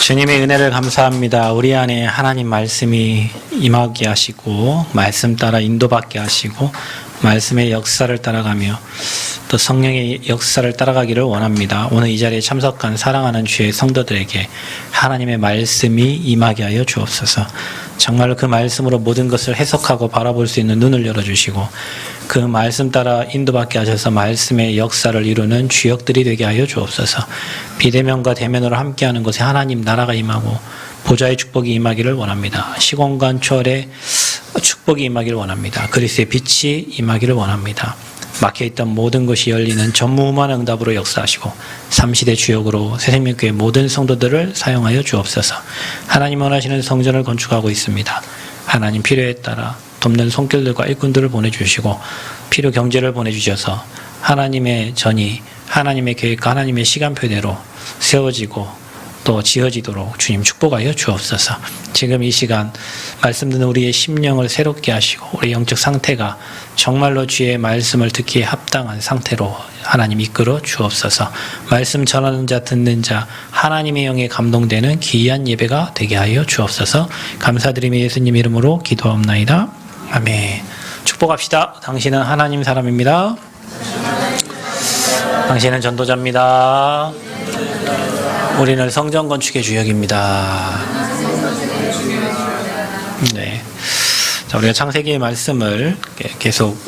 주님의 은혜를 감사합니다. 우리 안에 하나님 말씀이 임하게 하시고 말씀 따라 인도받게 하시고 말씀의 역사를 따라가며 또 성령의 역사를 따라가기를 원합니다. 오늘 이 자리에 참석한 사랑하는 주의 성도들에게 하나님의 말씀이 임하게 하여 주옵소서. 정말로 그 말씀으로 모든 것을 해석하고 바라볼 수 있는 눈을 열어주시고 그 말씀 따라 인도받게 하셔서 말씀의 역사를 이루는 주역들이 되게 하여 주옵소서. 비대면과 대면으로 함께하는 곳에 하나님 나라가 임하고 보좌의 축복이 임하기를 원합니다. 시공간 초월의 축복이 임하기를 원합니다. 그리스도의 빛이 임하기를 원합니다. 막혀있던 모든 것이 열리는 전무후무한 응답으로 역사하시고 삼시대 주역으로 새생명교회 모든 성도들을 사용하여 주옵소서. 하나님 원하시는 성전을 건축하고 있습니다. 하나님 필요에 따라 돕는 손길들과 일꾼들을 보내주시고 필요 경제를 보내주셔서 하나님의 전이 하나님의 계획과 하나님의 시간표대로 세워지고 또 지어지도록 주님 축복하여 주옵소서. 지금 이 시간 말씀 듣는 우리의 심령을 새롭게 하시고 우리 영적 상태가 정말로 주의 말씀을 듣기에 합당한 상태로 하나님 이끌어 주옵소서. 말씀 전하는 자 듣는 자 하나님의 영에 감동되는 귀한 예배가 되게 하여 주옵소서. 감사드리며 예수님 이름으로 기도하옵나이다. 아멘. 축복합시다. 당신은 하나님 사람입니다. 당신은 전도자입니다. 우리는 성전 건축의 주역입니다. 네. 자, 우리가 창세기의 말씀을 계속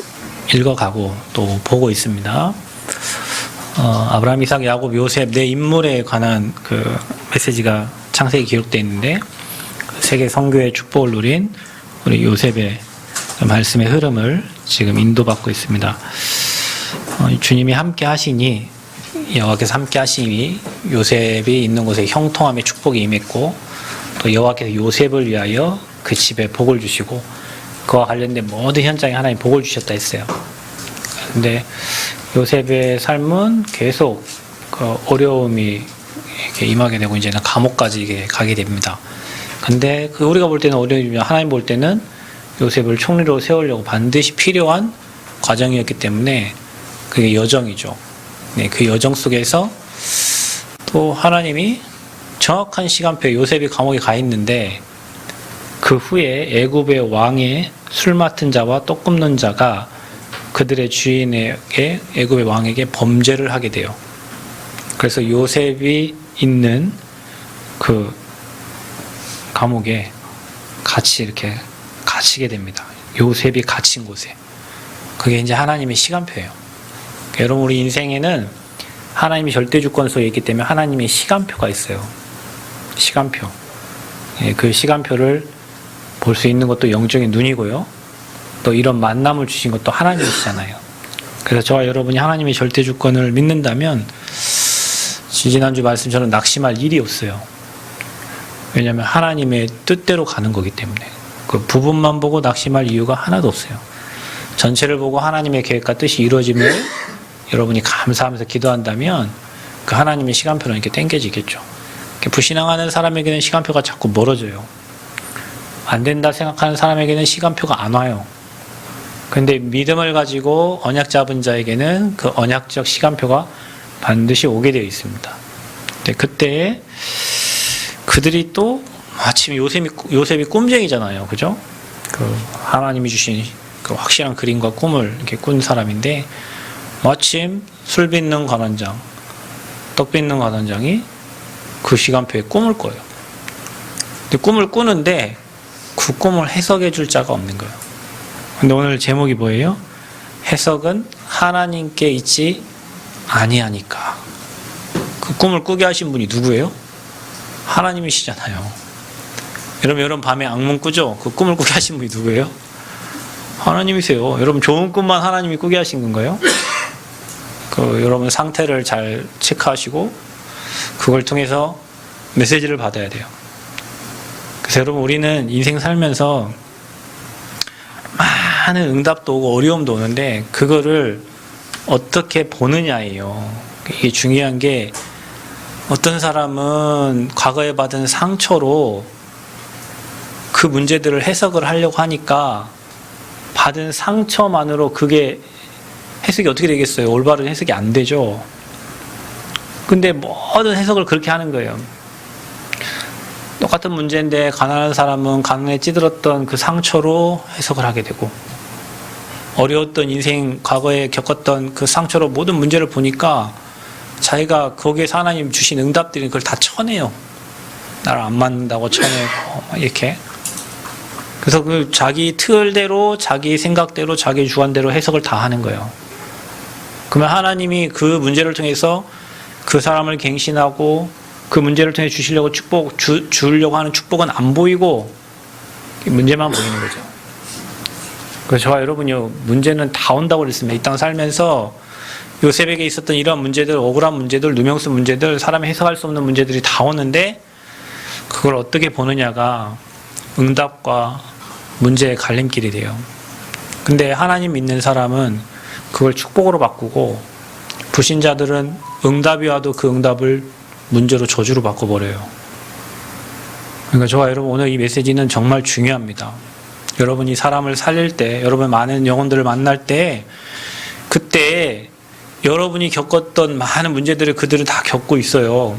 읽어가고 또 보고 있습니다. 아브라함, 이삭, 야곱, 요셉 네 인물에 관한 그 메시지가 창세기 기록되어 있는데 세계 선교의 축복을 누린 우리 요셉의 말씀의 흐름을 지금 인도받고 있습니다. 주님이 함께 하시니 여호와께서 함께 하시니 요셉이 있는 곳에 형통함의 축복이 임했고 또 여호와께서 요셉을 위하여 그 집에 복을 주시고 그와 관련된 모든 현장에 하나님 복을 주셨다 했어요. 그런데 요셉의 삶은 계속 그 어려움이 이렇게 임하게 되고 이제는 감옥까지 이게 가게 됩니다. 근데 그 우리가 볼 때는 어려움이면 하나님 볼 때는 요셉을 총리로 세우려고 반드시 필요한 과정이었기 때문에 그게 여정이죠. 네, 그 여정 속에서 또 하나님이 정확한 시간표에 요셉이 감옥에 가 있는데 그 후에 애굽의 왕의 술 맡은 자와 떡 굽는 자가 그들의 주인에게 애굽의 왕에게 범죄를 하게 돼요. 그래서 요셉이 있는 그 감옥에 같이 이렇게 갇히게 됩니다. 요셉이 갇힌 곳에. 그게 이제 하나님의 시간표예요. 여러분 우리 인생에는 하나님이 절대 주권소에 있기 때문에 하나님의 시간표가 있어요. 시간표. 그 시간표를 볼 수 있는 것도 영적인 눈이고요. 또 이런 만남을 주신 것도 하나님이시잖아요. 그래서 저와 여러분이 하나님의 절대 주권을 믿는다면 지난주 말씀처럼 낙심할 일이 없어요. 왜냐하면 하나님의 뜻대로 가는 거기 때문에 그 부분만 보고 낙심할 이유가 하나도 없어요. 전체를 보고 하나님의 계획과 뜻이 이루어짐을 여러분이 감사하면서 기도한다면 그 하나님의 시간표는 이렇게 땡겨지겠죠. 불신앙하는 사람에게는 시간표가 자꾸 멀어져요. 안 된다 생각하는 사람에게는 시간표가 안 와요. 근데 믿음을 가지고 언약 잡은 자에게는 그 언약적 시간표가 반드시 오게 되어 있습니다. 그때 그들이 또 마침 요셉이 꿈쟁이잖아요. 그죠? 그 하나님이 주신 그 확실한 그림과 꿈을 이렇게 꾼 사람인데 마침 술 빚는 관원장, 떡 빚는 관원장이 그 시간표에 꿈을 꿔요. 근데 꿈을 꾸는데 그 꿈을 해석해 줄 자가 없는 거예요. 근데 오늘 제목이 뭐예요? 해석은 하나님께 있지 아니하니까. 그 꿈을 꾸게 하신 분이 누구예요? 하나님이시잖아요. 여러분 밤에 악몽 꾸죠? 그 꿈을 꾸게 하신 분이 누구예요? 하나님이세요. 여러분 좋은 꿈만 하나님이 꾸게 하신 건가요? 여러분 상태를 잘 체크하시고 그걸 통해서 메시지를 받아야 돼요. 그래서 여러분 우리는 인생 살면서 많은 응답도 오고 어려움도 오는데 그거를 어떻게 보느냐예요. 이게 중요한 게 어떤 사람은 과거에 받은 상처로 그 문제들을 해석을 하려고 하니까 받은 상처만으로 그게 해석이 어떻게 되겠어요? 올바른 해석이 안 되죠. 근데 모든 해석을 그렇게 하는 거예요. 똑같은 문제인데 가난한 사람은 가난에 찌들었던 그 상처로 해석을 하게 되고, 어려웠던 인생 과거에 겪었던 그 상처로 모든 문제를 보니까 자기가 거기에서 하나님 주신 응답들이 그걸 다 쳐내요. 나를 안 맞는다고 쳐내고 이렇게. 그래서 그 자기 틀대로, 자기 생각대로, 자기 주관대로 해석을 다 하는 거예요. 그러면 하나님이 그 문제를 통해서 그 사람을 갱신하고 그 문제를 통해 주시려고 주려고 하는 축복은 안 보이고 문제만 보이는 거죠. 그래서 저와 여러분요, 문제는 다 온다고 그랬습니다. 이 땅 살면서 요셉에게 있었던 이런 문제들, 억울한 문제들, 누명쓴 문제들, 사람이 해석할 수 없는 문제들이 다 오는데 그걸 어떻게 보느냐가 응답과 문제의 갈림길이 돼요. 근데 하나님 믿는 사람은 그걸 축복으로 바꾸고, 불신자들은 응답이 와도 그 응답을 문제로 저주로 바꿔버려요. 그러니까 저와 여러분, 오늘 이 메시지는 정말 중요합니다. 여러분이 사람을 살릴 때, 여러분 많은 영혼들을 만날 때, 그때 여러분이 겪었던 많은 문제들을 그들은 다 겪고 있어요.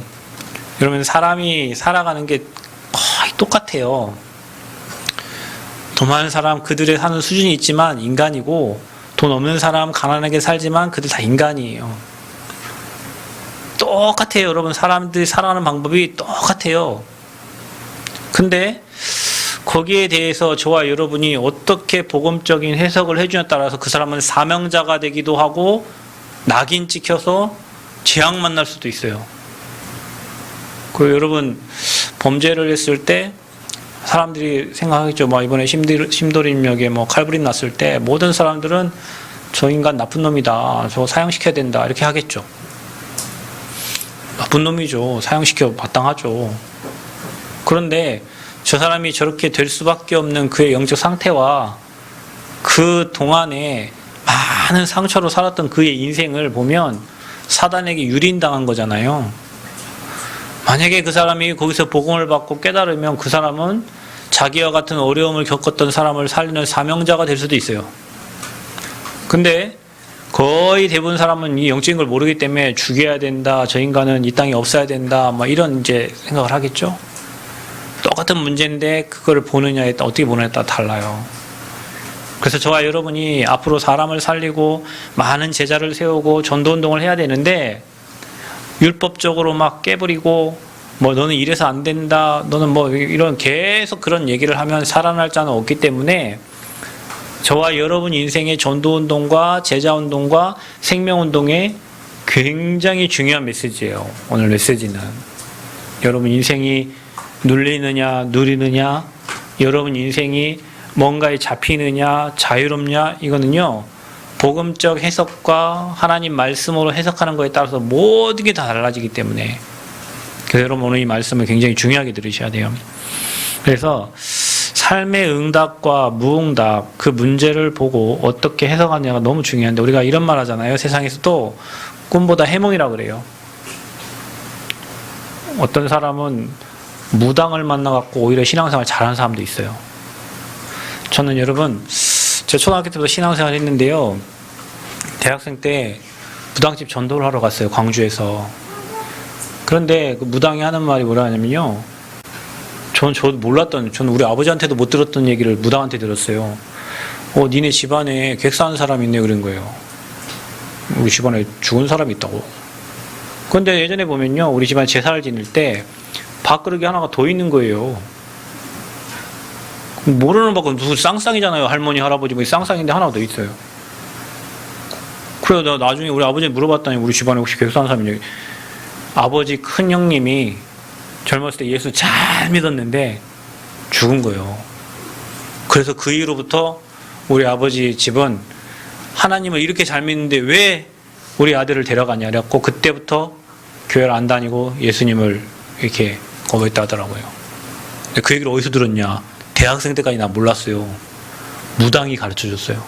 여러분, 사람이 살아가는 게 거의 똑같아요. 돈 많은 사람, 그들의 사는 수준이 있지만 인간이고, 돈 없는 사람, 가난하게 살지만 그들 다 인간이에요. 똑같아요. 여러분, 사람들이 살아가는 방법이 똑같아요. 근데 거기에 대해서 저와 여러분이 어떻게 복음적인 해석을 해주냐에 따라서 그 사람은 사명자가 되기도 하고 낙인 찍혀서 재앙 만날 수도 있어요. 그리고 여러분, 범죄를 했을 때 사람들이 생각하겠죠. 이번에 심도림역에 칼부림 났을 때 모든 사람들은 저 인간 나쁜 놈이다, 저거 사형시켜야 된다, 이렇게 하겠죠. 나쁜 놈이죠. 사형시켜 마땅하죠. 그런데 저 사람이 저렇게 될 수밖에 없는 그의 영적 상태와 그 동안에 많은 상처로 살았던 그의 인생을 보면 사단에게 유린당한 거잖아요. 만약에 그 사람이 거기서 복음을 받고 깨달으면 그 사람은 자기와 같은 어려움을 겪었던 사람을 살리는 사명자가 될 수도 있어요. 근데 거의 대부분 사람은 이 영적인 걸 모르기 때문에 죽여야 된다, 저 인간은 이 땅에 없어야 된다, 이런 이제 생각을 하겠죠. 똑같은 문제인데 그걸 보느냐에 따라, 어떻게 보느냐에 따라 달라요. 그래서 저와 여러분이 앞으로 사람을 살리고 많은 제자를 세우고 전도운동을 해야 되는데, 율법적으로 깨버리고 너는 이래서 안 된다, 너는 이런 계속 그런 얘기를 하면 살아날 자는 없기 때문에 저와 여러분 인생의 전도운동과 제자운동과 생명운동에 굉장히 중요한 메시지예요. 오늘 메시지는 여러분 인생이 눌리느냐 누리느냐, 여러분 인생이 뭔가에 잡히느냐 자유롭냐, 이거는요 복음적 해석과 하나님 말씀으로 해석하는 거에 따라서 모든 게 다 달라지기 때문에, 그래서 여러분 오늘 이 말씀을 굉장히 중요하게 들으셔야 돼요. 그래서 삶의 응답과 무응답, 그 문제를 보고 어떻게 해석하느냐가 너무 중요한데, 우리가 이런 말 하잖아요. 세상에서도 꿈보다 해몽이라고 그래요. 어떤 사람은 무당을 만나갖고 오히려 신앙생활 잘하는 사람도 있어요. 저는 여러분, 제가 초등학교 때부터 신앙생활 했는데요, 대학생 때 무당집 전도를 하러 갔어요, 광주에서. 그런데 그 무당이 하는 말이 뭐라 하냐면요, 저도 몰랐던, 저는 우리 아버지한테도 못 들었던 얘기를 무당한테 들었어요. 니네 집안에 객사하는 사람이 있네, 그런 거예요. 우리 집안에 죽은 사람이 있다고. 그런데 예전에 보면요, 우리 집안에 제사를 지낼 때 밥그릇이 하나가 더 있는 거예요. 모르는 밖에 무슨 쌍쌍이잖아요. 할머니, 할아버지 쌍쌍인데 하나가 더 있어요. 그래서 나중에 우리 아버지 물어봤더니 우리 집안에 혹시 객사하는 사람이 있냐. 아버지 큰 형님이 젊었을 때 예수 잘 믿었는데 죽은 거예요. 그래서 그 이후로부터 우리 아버지 집은 하나님을 이렇게 잘 믿는데 왜 우리 아들을 데려가냐 그래갖고 그때부터 교회를 안 다니고 예수님을 이렇게 거부했다 하더라고요. 그 얘기를 어디서 들었냐, 대학생 때까지 나 몰랐어요. 무당이 가르쳐줬어요.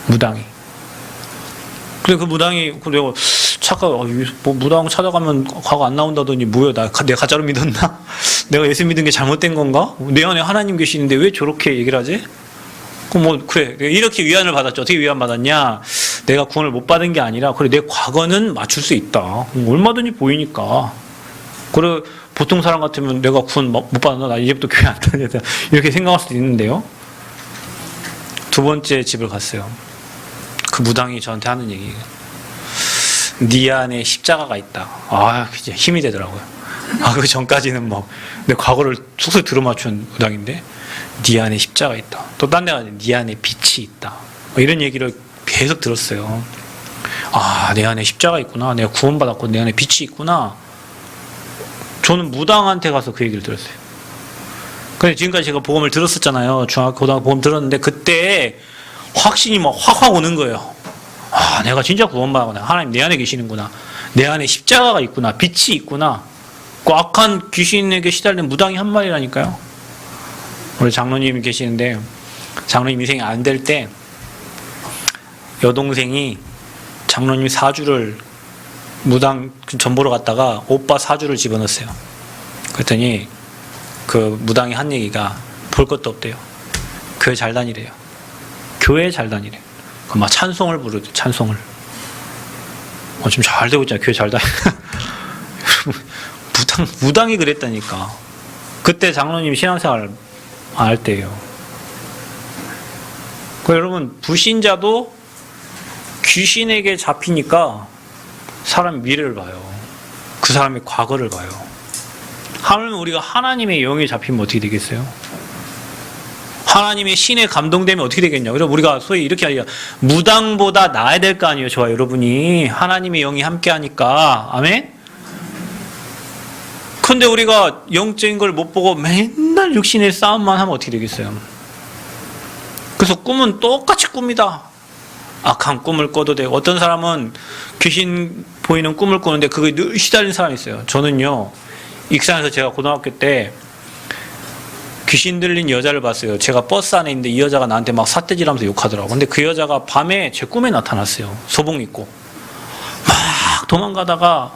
무당이. 근데 그 무당이, 내가 무당 찾아가면 과거 안 나온다더니 뭐야, 내가 가짜로 믿었나? 내가 예수 믿은 게 잘못된 건가? 내 안에 하나님 계시는데 왜 저렇게 얘기를 하지? 그래, 이렇게 위안을 받았죠. 어떻게 위안 받았냐? 내가 구원을 못 받은 게 아니라, 그래, 내 과거는 맞출 수 있다. 얼마든지 보이니까. 그래, 보통 사람 같으면 내가 구원 못 받았나? 나 이제부터 교회 안 다녀야 돼. 이렇게 생각할 수도 있는데요. 두 번째 집을 갔어요. 그 무당이 저한테 하는 얘기예요. 네 안에 십자가가 있다. 아, 이제 힘이 되더라고요. 그 전까지는 내 과거를 속속 들어맞춘 무당인데, 네 안에 십자가 있다. 또 딴 데가 네 안에 빛이 있다. 이런 얘기를 계속 들었어요. 내 안에 십자가 있구나. 내가 구원받았고 내 안에 빛이 있구나. 저는 무당한테 가서 그 얘기를 들었어요. 근데 지금까지 제가 복음을 들었었잖아요. 중학교, 고등학교 복음 들었는데 그때 확신이 확 오는 거예요. 내가 진짜 구원받았구나. 하나님 내 안에 계시는구나. 내 안에 십자가가 있구나. 빛이 있구나. 그 악한 귀신에게 시달린 무당이 한 말이라니까요. 우리 장로님 계시는데, 장로님 인생이 안 될 때 여동생이 장로님 사주를 무당 전보러 갔다가 오빠 사주를 집어넣었어요. 그랬더니 그 무당이 한 얘기가 볼 것도 없대요. 교회 잘 다니래요. 교회 잘 다니래요. 막 찬송을 부르대. 찬송을. 지금 잘 되고 있잖아요. 교회 잘 다니. 무당이 그랬다니까. 그때 장로님 신앙생활 안 할 때예요. 여러분, 불신자도 귀신에게 잡히니까 사람의 미래를 봐요. 그 사람의 과거를 봐요. 하물며 우리가 하나님의 영에 잡히면 어떻게 되겠어요? 하나님의 신에 감동되면 어떻게 되겠냐? 그래서 우리가 소위 이렇게 하니까 무당보다 나아야 될 거 아니에요, 저와 여러분이. 하나님의 영이 함께 하니까. 아멘? 근데 우리가 영적인 걸 못 보고 맨날 육신의 싸움만 하면 어떻게 되겠어요? 그래서 꿈은 똑같이 꿉니다. 악한 꿈을 꿔도 되고, 어떤 사람은 귀신 보이는 꿈을 꾸는데 그게 늘 시달린 사람이 있어요. 저는요, 익산에서 제가 고등학교 때 귀신 들린 여자를 봤어요. 제가 버스 안에 있는데 이 여자가 나한테 막 삿대질하면서 욕하더라고요. 근데 그 여자가 밤에 제 꿈에 나타났어요. 소복 입고. 막 도망가다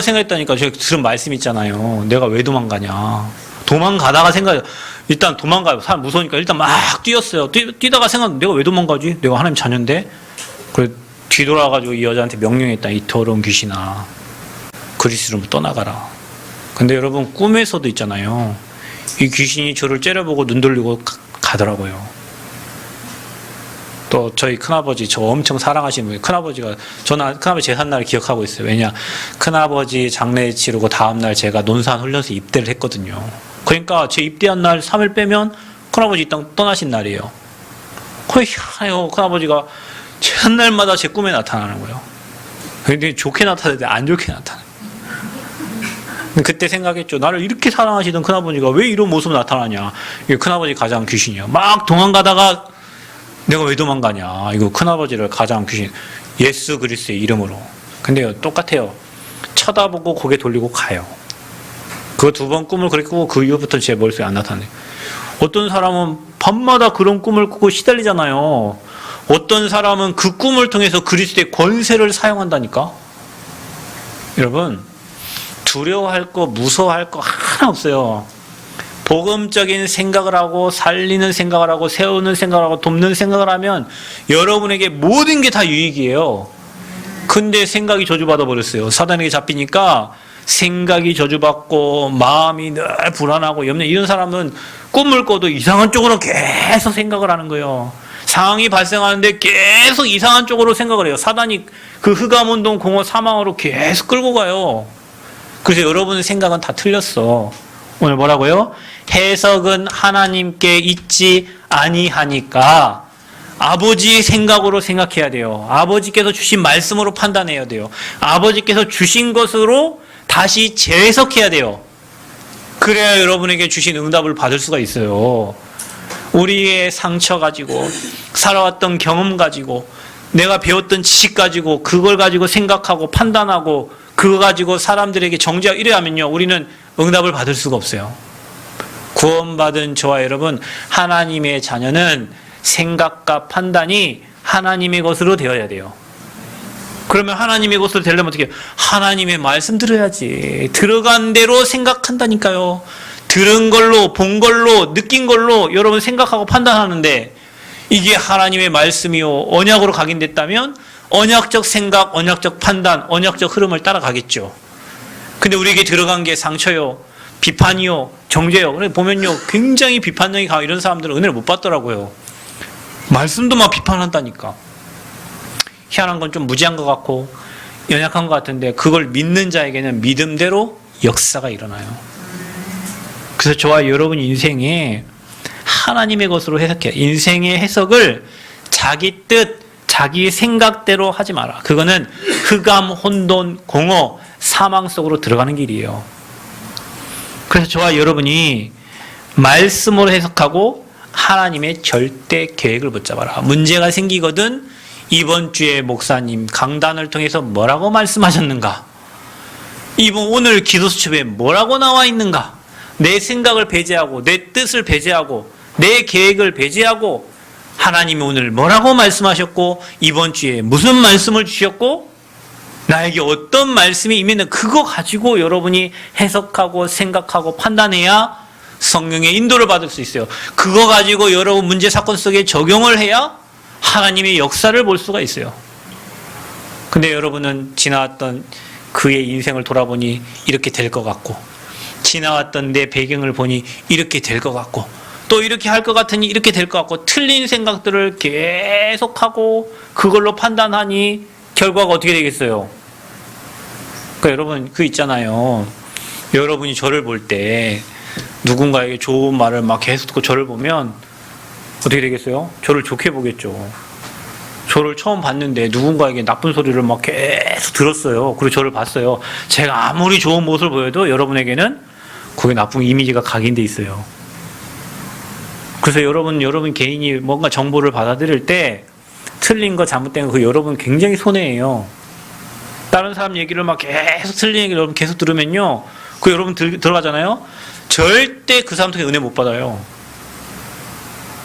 생각했다니까. 제가 들은 말씀 있잖아요. 내가 왜 도망가냐. 도망가다가 일단 도망가요. 사람 무서우니까 일단 막 뛰었어요. 뛰다가 내가 왜 도망가지? 내가 하나님 자녀인데? 그래, 뒤돌아가지고 이 여자한테 명령했다. 이 더러운 귀신아. 그리스도로 떠나가라. 근데 여러분, 꿈에서도 있잖아요. 이 귀신이 저를 째려보고 눈 돌리고 가더라고요. 또 저희 큰아버지, 저 엄청 사랑하시는 분이, 큰아버지가, 저는 큰아버지 제삿날을 기억하고 있어요. 왜냐, 큰아버지 장례 치르고 다음날 제가 논산 훈련소 입대를 했거든요. 그러니까 제 입대한 날 3일 빼면 큰아버지 이 땅 떠나신 날이에요. 거의 희한해요. 큰아버지가 제삿날마다 제 꿈에 나타나는 거예요. 근데 좋게 나타나는데 안 좋게 나타나요. 그때 생각했죠. 나를 이렇게 사랑하시던 큰아버지가 왜 이런 모습으로 나타나냐. 이게 큰아버지 가장 귀신이야. 막 도망가다가 내가 왜 도망가냐. 이거 큰아버지를 가장 귀신. 예수 그리스도의 이름으로. 근데요, 똑같아요. 쳐다보고 고개 돌리고 가요. 그 두 번 꿈을 그렇게 꾸고 그 이후부터 제 머릿속에 안 나타나요. 어떤 사람은 밤마다 그런 꿈을 꾸고 시달리잖아요. 어떤 사람은 그 꿈을 통해서 그리스도의 권세를 사용한다니까. 여러분, 두려워할 거, 무서워할 거 하나 없어요. 복음적인 생각을 하고, 살리는 생각을 하고, 세우는 생각을 하고, 돕는 생각을 하면 여러분에게 모든 게 다 유익이에요. 근데 생각이 저주받아 버렸어요. 사단에게 잡히니까 생각이 저주받고 마음이 늘 불안하고 염려. 이런 사람은 꿈을 꿔도 이상한 쪽으로 계속 생각을 하는 거예요. 상황이 발생하는데 계속 이상한 쪽으로 생각을 해요. 사단이 그 흑암운동 공허 사망으로 계속 끌고 가요. 그래서 여러분의 생각은 다 틀렸어. 오늘 뭐라고요? 해석은 하나님께 있지 아니하니까 아버지의 생각으로 생각해야 돼요. 아버지께서 주신 말씀으로 판단해야 돼요. 아버지께서 주신 것으로 다시 재해석해야 돼요. 그래야 여러분에게 주신 응답을 받을 수가 있어요. 우리의 상처 가지고, 살아왔던 경험 가지고, 내가 배웠던 지식 가지고, 그걸 가지고 생각하고 판단하고, 그거 가지고 사람들에게 정죄하고 이래 하면요, 우리는 응답을 받을 수가 없어요. 구원받은 저와 여러분, 하나님의 자녀는 생각과 판단이 하나님의 것으로 되어야 돼요. 그러면 하나님의 것으로 되려면 어떻게 해요? 하나님의 말씀 들어야지. 들어간 대로 생각한다니까요. 들은 걸로, 본 걸로, 느낀 걸로 여러분 생각하고 판단하는데, 이게 하나님의 말씀이요, 언약으로 각인됐다면 언약적 생각, 언약적 판단, 언약적 흐름을 따라가겠죠. 근데 우리에게 들어간 게 상처요, 비판이요, 정죄요. 그래 보면요, 굉장히 비판력이 강한 이런 사람들은 은혜를 못 받더라고요. 말씀도 막 비판한다니까. 희한한 건 좀 무지한 것 같고 연약한 것 같은데 그걸 믿는 자에게는 믿음대로 역사가 일어나요. 그래서 저와 여러분 인생에 하나님의 것으로 해석해. 인생의 해석을 자기 뜻, 자기 생각대로 하지 마라. 그거는 흑암, 혼돈, 공허, 사망 속으로 들어가는 길이에요. 그래서 저와 여러분이 말씀으로 해석하고 하나님의 절대 계획을 붙잡아라. 문제가 생기거든 이번 주에 목사님 강단을 통해서 뭐라고 말씀하셨는가? 이번 오늘 기도 수첩에 뭐라고 나와 있는가? 내 생각을 배제하고 내 뜻을 배제하고 내 계획을 배제하고 하나님이 오늘 뭐라고 말씀하셨고 이번 주에 무슨 말씀을 주셨고 나에게 어떤 말씀이 임했는 그거 가지고 여러분이 해석하고 생각하고 판단해야 성령의 인도를 받을 수 있어요. 그거 가지고 여러분 문제 사건 속에 적용을 해야 하나님의 역사를 볼 수가 있어요. 근데 여러분은 지나왔던 그의 인생을 돌아보니 이렇게 될 것 같고 지나왔던 내 배경을 보니 이렇게 될 것 같고 또 이렇게 할 것 같으니 이렇게 될 것 같고 틀린 생각들을 계속하고 그걸로 판단하니 결과가 어떻게 되겠어요? 그러니까 여러분 그 있잖아요. 여러분이 저를 볼 때 누군가에게 좋은 말을 막 계속 듣고 저를 보면 어떻게 되겠어요? 저를 좋게 보겠죠. 저를 처음 봤는데 누군가에게 나쁜 소리를 막 계속 들었어요. 그리고 저를 봤어요. 제가 아무리 좋은 모습을 보여도 여러분에게는 그게 나쁜 이미지가 각인돼 있어요. 그래서 여러분 개인이 뭔가 정보를 받아들일 때 틀린 거 잘못된 거 그 여러분 굉장히 손해예요. 다른 사람 얘기를 막 계속 틀린 얘기를 여러분 계속 들으면요. 그 여러분 들어가잖아요. 절대 그 사람 통해 은혜 못 받아요.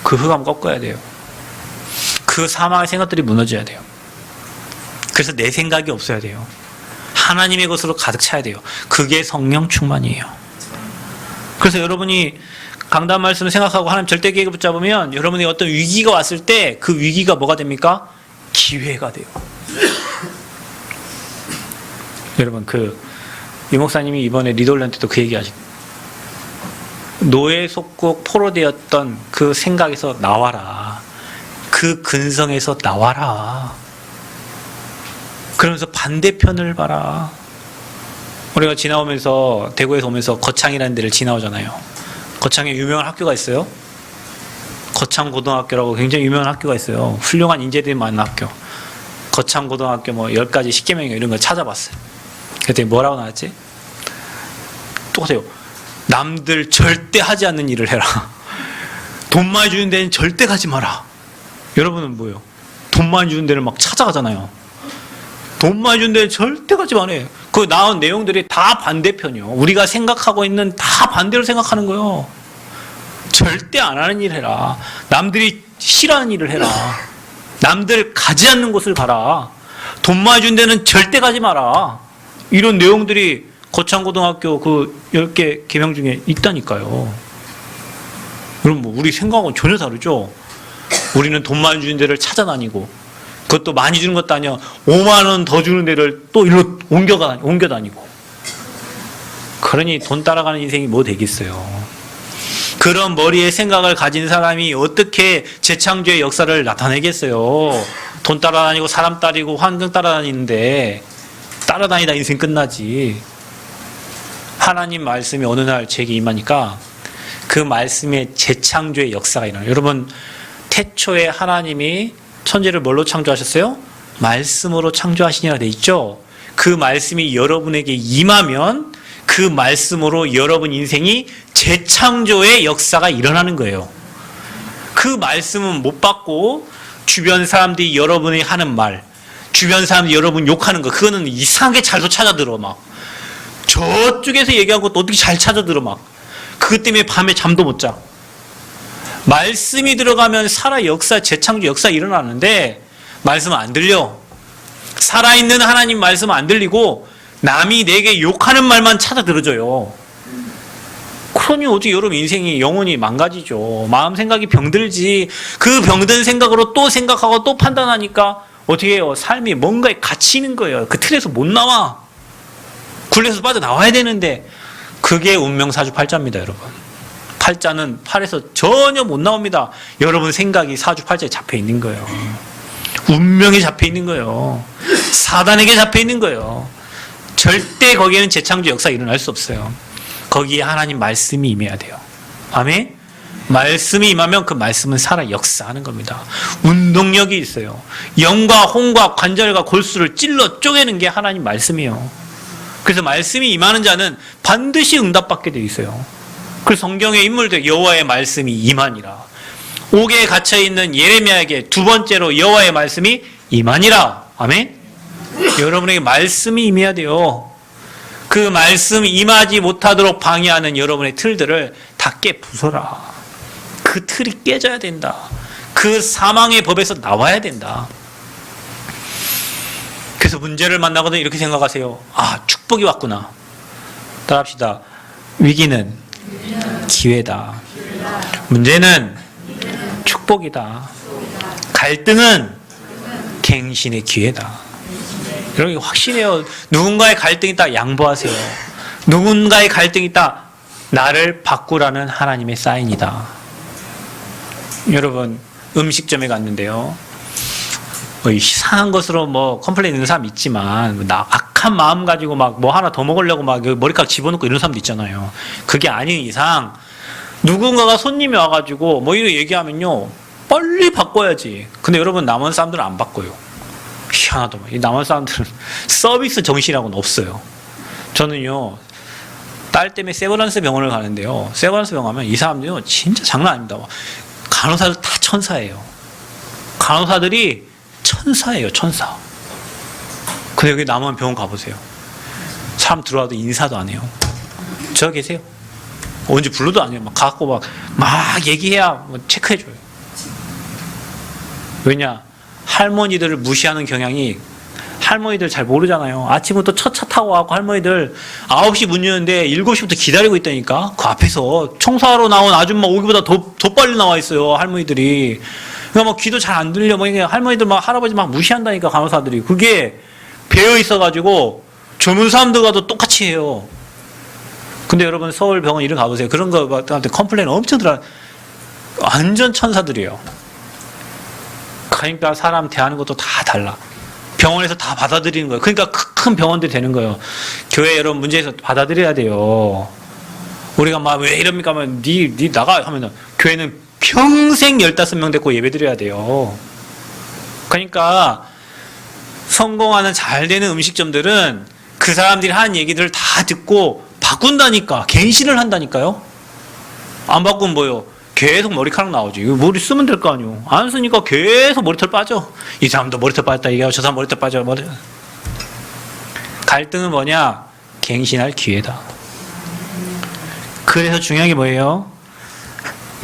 그 흑암 꺾어야 돼요. 그 사망의 생각들이 무너져야 돼요. 그래서 내 생각이 없어야 돼요. 하나님의 것으로 가득 차야 돼요. 그게 성령 충만이에요. 그래서 여러분이 강단 말씀을 생각하고 하나님 절대 계획을 붙잡으면 여러분이 어떤 위기가 왔을 때 그 위기가 뭐가 됩니까? 기회가 돼요. 여러분 이 목사님이 이번에 리돌랜트도 그 얘기 하시고 노예 속국 포로되었던 그 생각에서 나와라. 그 근성에서 나와라. 그러면서 반대편을 봐라. 우리가 지나오면서 대구에서 오면서 거창이라는 데를 지나오잖아요. 거창에 유명한 학교가 있어요. 거창고등학교라고 굉장히 유명한 학교가 있어요. 훌륭한 인재들이 많은 학교. 거창고등학교 뭐 10가지 10계명 이런 거 찾아봤어요. 그랬더니 뭐라고 나왔지? 똑같아요. 남들 절대 하지 않는 일을 해라. 돈 많이 주는 데는 절대 가지 마라. 여러분은 뭐예요? 돈 많이 주는 데를 막 찾아가잖아요. 돈 많이 주는 데는 절대 가지 마라. 그 나온 내용들이 다 반대편이요. 우리가 생각하고 있는 다 반대로 생각하는 거예요. 절대 안 하는 일 해라. 남들이 싫어하는 일을 해라. 남들 가지 않는 곳을 가라. 돈 많이 준 데는 절대 가지 마라. 이런 내용들이 거창고등학교 그 10개 계명 중에 있다니까요. 그럼 뭐 우리 생각하고는 전혀 다르죠. 우리는 돈 많이 주는 데를 찾아다니고 그것도 많이 주는 것도 아니야. 5만 원 더 주는 데를 또 일로 옮겨 다니고. 그러니 돈 따라가는 인생이 뭐 되겠어요. 그런 머리에 생각을 가진 사람이 어떻게 재창조의 역사를 나타내겠어요. 돈 따라다니고 사람 따리고 환경 따라다니는데 따라다니다 인생 끝나지. 하나님 말씀이 어느 날 제게 임하니까 그 말씀의 재창조의 역사가 일어나요. 여러분 태초에 하나님이 천지를 뭘로 창조하셨어요? 말씀으로 창조하시니라 돼 있죠. 그 말씀이 여러분에게 임하면 그 말씀으로 여러분 인생이 재창조의 역사가 일어나는 거예요. 그 말씀은 못 받고 주변 사람들이 여러분이 하는 말, 주변 사람들이 여러분 욕하는 거, 그거는 이상하게 잘도 찾아들어 막. 저쪽에서 얘기한 것도 어떻게 잘 찾아들어 막. 그것 때문에 밤에 잠도 못 자. 말씀이 들어가면 역사, 재창조 역사 일어나는데 말씀은 안 들려. 살아있는 하나님 말씀은 안 들리고 남이 내게 욕하는 말만 찾아들어져요. 그러니 어떻게 여러분 인생이 영원히 망가지죠. 마음 생각이 병들지. 그 병든 생각으로 또 생각하고 또 판단하니까 어떻게 해요? 삶이 뭔가에 갇히는 거예요. 그 틀에서 못 나와. 굴레에서 빠져나와야 되는데 그게 운명사주팔자입니다, 여러분. 팔자는 팔에서 전혀 못 나옵니다. 여러분 생각이 사주팔자에 잡혀 있는 거예요. 운명에 잡혀 있는 거예요. 사단에게 잡혀 있는 거예요. 절대 거기에는 재창조 역사가 일어날 수 없어요. 거기에 하나님 말씀이 임해야 돼요. 아멘? 말씀이 임하면 그 말씀은 살아 역사하는 겁니다. 운동력이 있어요. 영과 혼과 관절과 골수를 찔러 쪼개는 게 하나님 말씀이에요. 그래서 말씀이 임하는 자는 반드시 응답받게 되어 있어요. 그래서 성경의 인물들 여호와의 말씀이 임하니라. 옥에 갇혀있는 예레미야에게 두 번째로 여호와의 말씀이 임하니라. 아멘? 여러분에게 말씀이 임해야 돼요. 그 말씀이 임하지 못하도록 방해하는 여러분의 틀들을 다 깨부숴라. 그 틀이 깨져야 된다. 그 사망의 법에서 나와야 된다. 그래서 문제를 만나거든 이렇게 생각하세요. 아, 축복이 왔구나. 따라합시다. 위기는 기회다. 문제는 축복이다. 갈등은 갱신의 기회다. 여러분 확실해요. 누군가의 갈등이 있다. 양보하세요. 누군가의 갈등이 있다. 나를 바꾸라는 하나님의 사인이다. 여러분 음식점에 갔는데요. 뭐 이상한 것으로 뭐 컴플레인 있는 사람 있지만 나 악한 마음 가지고 막 뭐 하나 더 먹으려고 막 머리카락 집어넣고 이런 사람도 있잖아요. 그게 아닌 이상 누군가가 손님이 와가지고 뭐 이렇게 얘기하면요 빨리 바꿔야지. 근데 여러분 남은 사람들은 안 바꿔요. 희한하더만. 이 남은 사람들은 서비스 정신이라고는 없어요. 저는요 딸 때문에 세브란스 병원을 가는데요. 세브란스 병원 가면 이 사람들요 진짜 장난 아닙니다. 간호사들 다 천사예요. 간호사들이 천사예요, 천사. 근데 여기 남은 병원 가보세요. 사람 들어와도 인사도 안 해요. 저 계세요. 언제 불러도 안 해요. 막 가갖고 막 얘기해야 뭐 체크해줘요. 왜냐? 할머니들을 무시하는 경향이 할머니들 잘 모르잖아요. 아침부터 첫 차 타고 와서 할머니들 9시 문 여는데 7시부터 기다리고 있다니까. 그 앞에서 청소하러 나온 아줌마 오기보다 더 빨리 나와 있어요, 할머니들이. 그러니까 막 귀도 잘 안 들려. 뭐 할머니들 막 할아버지 막 무시한다니까, 간호사들이. 그게 배어 있어가지고 젊은 사람들과도 똑같이 해요. 근데 여러분 서울 병원 이런 가보세요. 그런 거한테 컴플레인 엄청 들어. 완전 천사들이에요. 그러니까 사람 대하는 것도 다 달라. 병원에서 다 받아들이는 거예요. 그러니까 큰 병원들이 되는 거예요. 교회 여러분 문제에서 받아들여야 돼요. 우리가 막 왜 이럽니까 하면 니 나가 하면은 교회는 평생 15명 데리고 예배 드려야 돼요. 그러니까 성공하는 잘 되는 음식점들은 그 사람들이 하는 얘기들을 다 듣고 바꾼다니까. 갱신을 한다니까요. 안 바꾸면 뭐요? 계속 머리카락 나오지. 이거 머리 쓰면 될 거 아니에요. 안 쓰니까 계속 머리털 빠져. 이 사람도 머리털 빠졌다 얘기하고 저 사람 머리털 빠져. 갈등은 뭐냐? 갱신할 기회다. 그래서 중요한 게 뭐예요?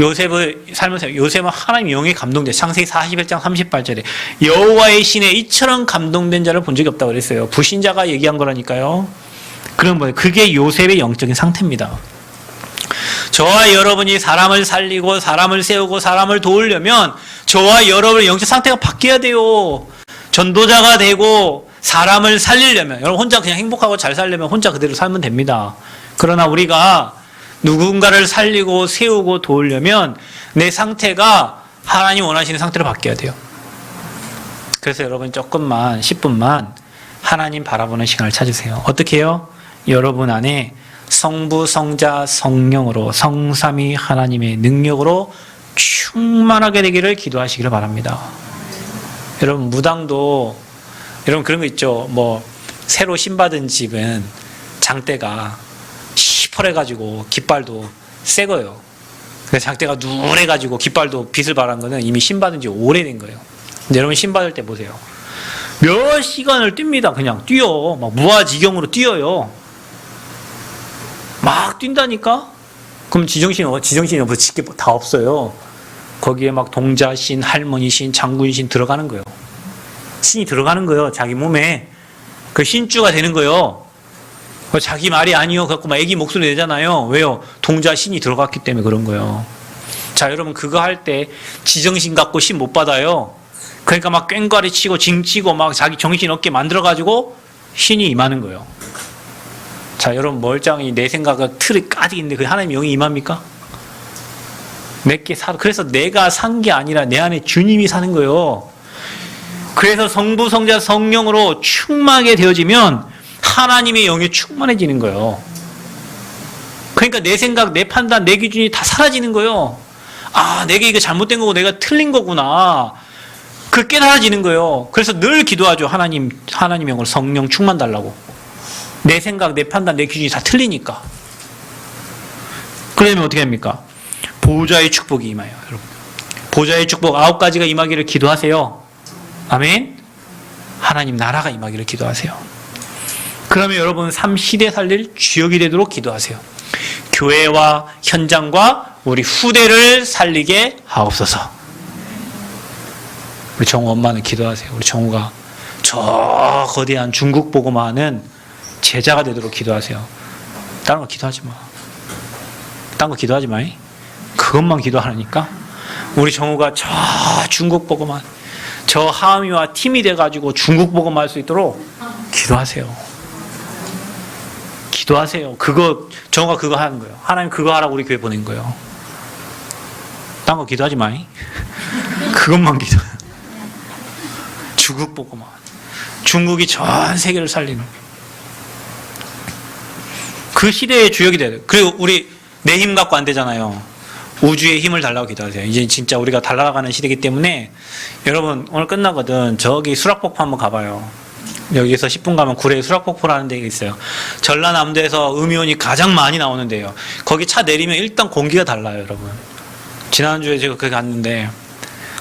요셉을 살면서 요셉은 하나님 영에 감동돼. 창세기 41장 38절에 여호와의 신에 이처럼 감동된 자를 본 적이 없다고 그랬어요. 불신자가 얘기한 거라니까요. 그럼 뭐예요? 그게 요셉의 영적인 상태입니다. 저와 여러분이 사람을 살리고 사람을 세우고 사람을 도우려면 저와 여러분의 영적 상태가 바뀌어야 돼요. 전도자가 되고 사람을 살리려면, 여러분 혼자 그냥 행복하고 잘 살려면 혼자 그대로 살면 됩니다. 그러나 우리가 누군가를 살리고 세우고 도우려면 내 상태가 하나님 원하시는 상태로 바뀌어야 돼요. 그래서 여러분 조금만 10분만 하나님 바라보는 시간을 찾으세요. 어떻게 해요? 여러분 안에 성부, 성자, 성령으로 성삼위 하나님의 능력으로 충만하게 되기를 기도하시기를 바랍니다. 여러분 무당도 여러분 그런 거 있죠. 뭐 새로 신받은 집은 장대가 시퍼래가지고 깃발도 새 거예요. 그래서 장대가 누래가지고 깃발도 빛을 발한 거는 이미 신받은 지 오래된 거예요. 근데 여러분 신받을 때 보세요. 몇 시간을 뜁니다. 그냥 뛰어. 막 무아지경으로 뛰어요. 막 뛴다니까? 그럼 지정신이 없어. 짓게 다 없어요. 거기에 막 동자신, 할머니신, 장군신 들어가는 거예요. 신이 들어가는 거예요. 자기 몸에. 그 신주가 되는 거예요. 자기 말이 아니요. 갖고 막 애기 목소리 내잖아요. 왜요? 동자신이 들어갔기 때문에 그런 거예요. 자, 여러분 그거 할 때 지정신 갖고 신 못 받아요. 그러니까 막 꽹과리 치고 징 치고 막 자기 정신 없게 만들어가지고 신이 임하는 거예요. 자, 여러분 멀쩡히 내 생각을 틀이 까지 있는데 그 하나님 영이 임합니까? 내게 그래서 내가 산 게 아니라 내 안에 주님이 사는 거예요. 그래서 성부, 성자, 성령으로 충만하게 되어지면 하나님의 영이 충만해지는 거예요. 그러니까 내 생각, 내 판단, 내 기준이 다 사라지는 거예요. 아, 내게 이거 잘못된 거고 내가 틀린 거구나. 그 깨달아지는 거예요. 그래서 늘 기도하죠. 하나님 영으로 성령 충만 달라고. 내 생각, 내 판단, 내 기준이 다 틀리니까. 그러면 어떻게 합니까? 보좌의 축복이 임해요, 여러분. 보좌의 축복 9가지가 임하기를 기도하세요. 아멘. 하나님 나라가 임하기를 기도하세요. 그러면 여러분 삶 시대 살릴 주역이 되도록 기도하세요. 교회와 현장과 우리 후대를 살리게 하옵소서. 우리 정우 엄마는 기도하세요. 우리 정우가 저 거대한 중국 복음화는 제자가 되도록 기도하세요. 다른 거 기도하지 마. 다른 거 기도하지 마. 그것만 기도하니까 우리 정우가 저 중국 복음화, 저 하미와 팀이 돼가지고 중국 복음화 할 수 있도록 기도하세요. 기도하세요. 정우가 그거 하는 거예요. 하나님 그거 하라고 우리 교회 보낸 거예요. 딴 거 기도하지 마. 그것만 기도해. 중국 복음화. 중국이 전 세계를 살리는 그 시대의 주역이 돼야 돼요. 그리고 우리 내 힘 갖고 안 되잖아요. 우주의 힘을 달라고 기도하세요. 이제 진짜 우리가 달라가는 시대이기 때문에 여러분 오늘 끝나거든 저기 수락폭포 한번 가봐요. 여기서 10분 가면 구례 수락폭포라는 데가 있어요. 전라남도에서 음이온이 가장 많이 나오는 데예요. 거기 차 내리면 일단 공기가 달라요, 여러분. 지난주에 제가 거기 갔는데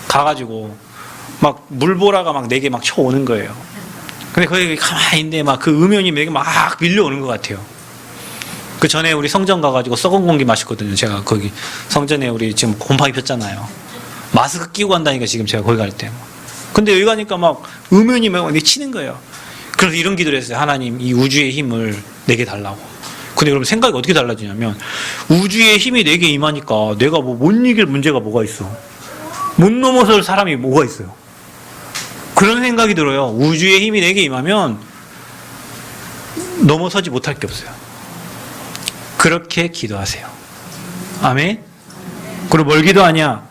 가가지고 막 물보라가 막 4개 막 쳐오는 거예요. 근데 거기 가만히 있는데 막 그 음이온이 4개 막 밀려오는 것 같아요. 그 전에 우리 성전 가가지고 썩은 공기 마셨거든요. 제가 거기 성전에 우리 지금 곰팡이 폈잖아요. 마스크 끼고 간다니까 지금 제가 거기 갈 때. 근데 여기 가니까 막 음연이 막 치는 거예요. 그래서 이런 기도를 했어요. 하나님 이 우주의 힘을 내게 달라고. 근데 여러분 생각이 어떻게 달라지냐면 우주의 힘이 내게 임하니까 내가 뭐 못 이길 문제가 뭐가 있어. 못 넘어설 사람이 뭐가 있어요. 그런 생각이 들어요. 우주의 힘이 내게 임하면 넘어서지 못할 게 없어요. 그렇게 기도하세요. 아멘. 그리고 뭘 기도하냐?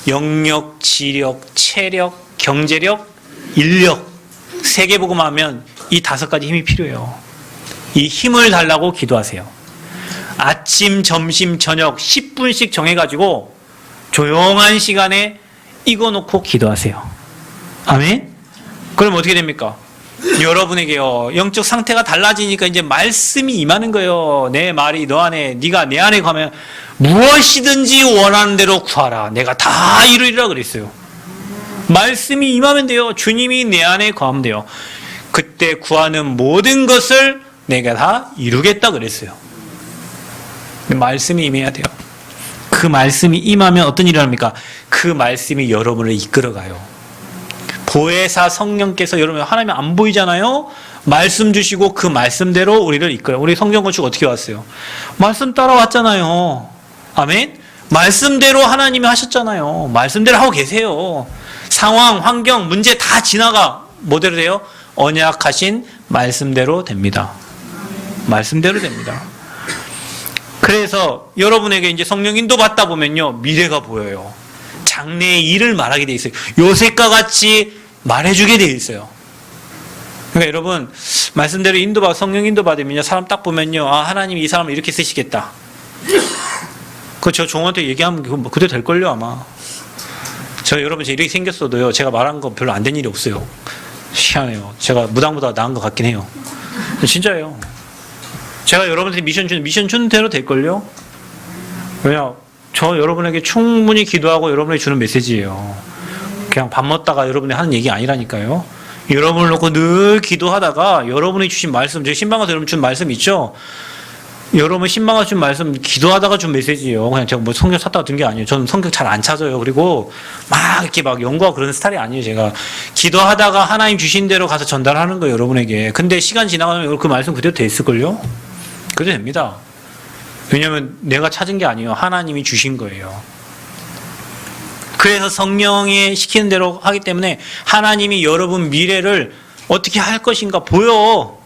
영력, 지력, 체력, 경제력, 인력 3개 보고만 하면 이 5가지 힘이 필요해요. 이 힘을 달라고 기도하세요. 아침, 점심, 저녁 10분씩 정해가지고 조용한 시간에 이거 놓고 기도하세요. 아멘. 그럼 어떻게 됩니까? 여러분에게요 영적 상태가 달라지니까 이제 말씀이 임하는 거예요. 내 말이 너 안에, 네가 내 안에 가면 무엇이든지 원하는 대로 구하라. 내가 다 이루리라 그랬어요. 말씀이 임하면 돼요. 주님이 내 안에 거하면 돼요. 그때 구하는 모든 것을 내가 다 이루겠다 그랬어요. 말씀이 임해야 돼요. 그 말씀이 임하면 어떤 일을 합니까? 그 말씀이 여러분을 이끌어가요. 보혜사 성령께서 여러분 하나님 안 보이잖아요. 말씀 주시고 그 말씀대로 우리를 이끌어요. 우리 성경 건축 어떻게 왔어요? 말씀 따라왔잖아요. 아멘. 말씀대로 하나님이 하셨잖아요. 말씀대로 하고 계세요. 상황, 환경, 문제 다 지나가 뭐대로 돼요? 언약하신 말씀대로 됩니다. 말씀대로 됩니다. 그래서 여러분에게 이제 성령 인도 받다 보면요 미래가 보여요. 장래의 일을 말하게 돼 있어요. 요셉과 같이 말해주게 돼 있어요. 그러니까 여러분 말씀대로 인도받 성령 인도받으면요 사람 딱 보면요 아 하나님이 이 사람을 이렇게 쓰시겠다. 그 저 종한테 얘기하면 그대로 될걸요 아마. 저 여러분 제 이렇게 생겼어도요 제가 말한 거 별로 안 된 일이 없어요. 희한해요. 제가 무당보다 나은 것 같긴 해요. 진짜예요. 제가 여러분한테 미션 준 대로 될걸요. 왜냐 저 여러분에게 충분히 기도하고 여러분에게 주는 메시지예요. 그냥 밥 먹다가 여러분이 하는 얘기 아니라니까요. 여러분을 놓고 늘 기도하다가 여러분이 주신 말씀, 제가 신방가서 여러분 준 말씀 있죠? 여러분 신방가 준 말씀 기도하다가 준 메시지예요. 그냥 제가 뭐 성경 찾다가 든 게 아니에요. 저는 성경 잘 안 찾아요. 그리고 막 이렇게 막 연구하고 그런 스타일이 아니에요. 제가 기도하다가 하나님 주신 대로 가서 전달하는 거예요. 여러분에게. 근데 시간 지나가면 그 말씀 그대로 돼 있을걸요? 그래도 됩니다. 왜냐하면 내가 찾은 게 아니에요. 하나님이 주신 거예요. 그래서 성령이 시키는 대로 하기 때문에 하나님이 여러분 미래를 어떻게 할 것인가 보여.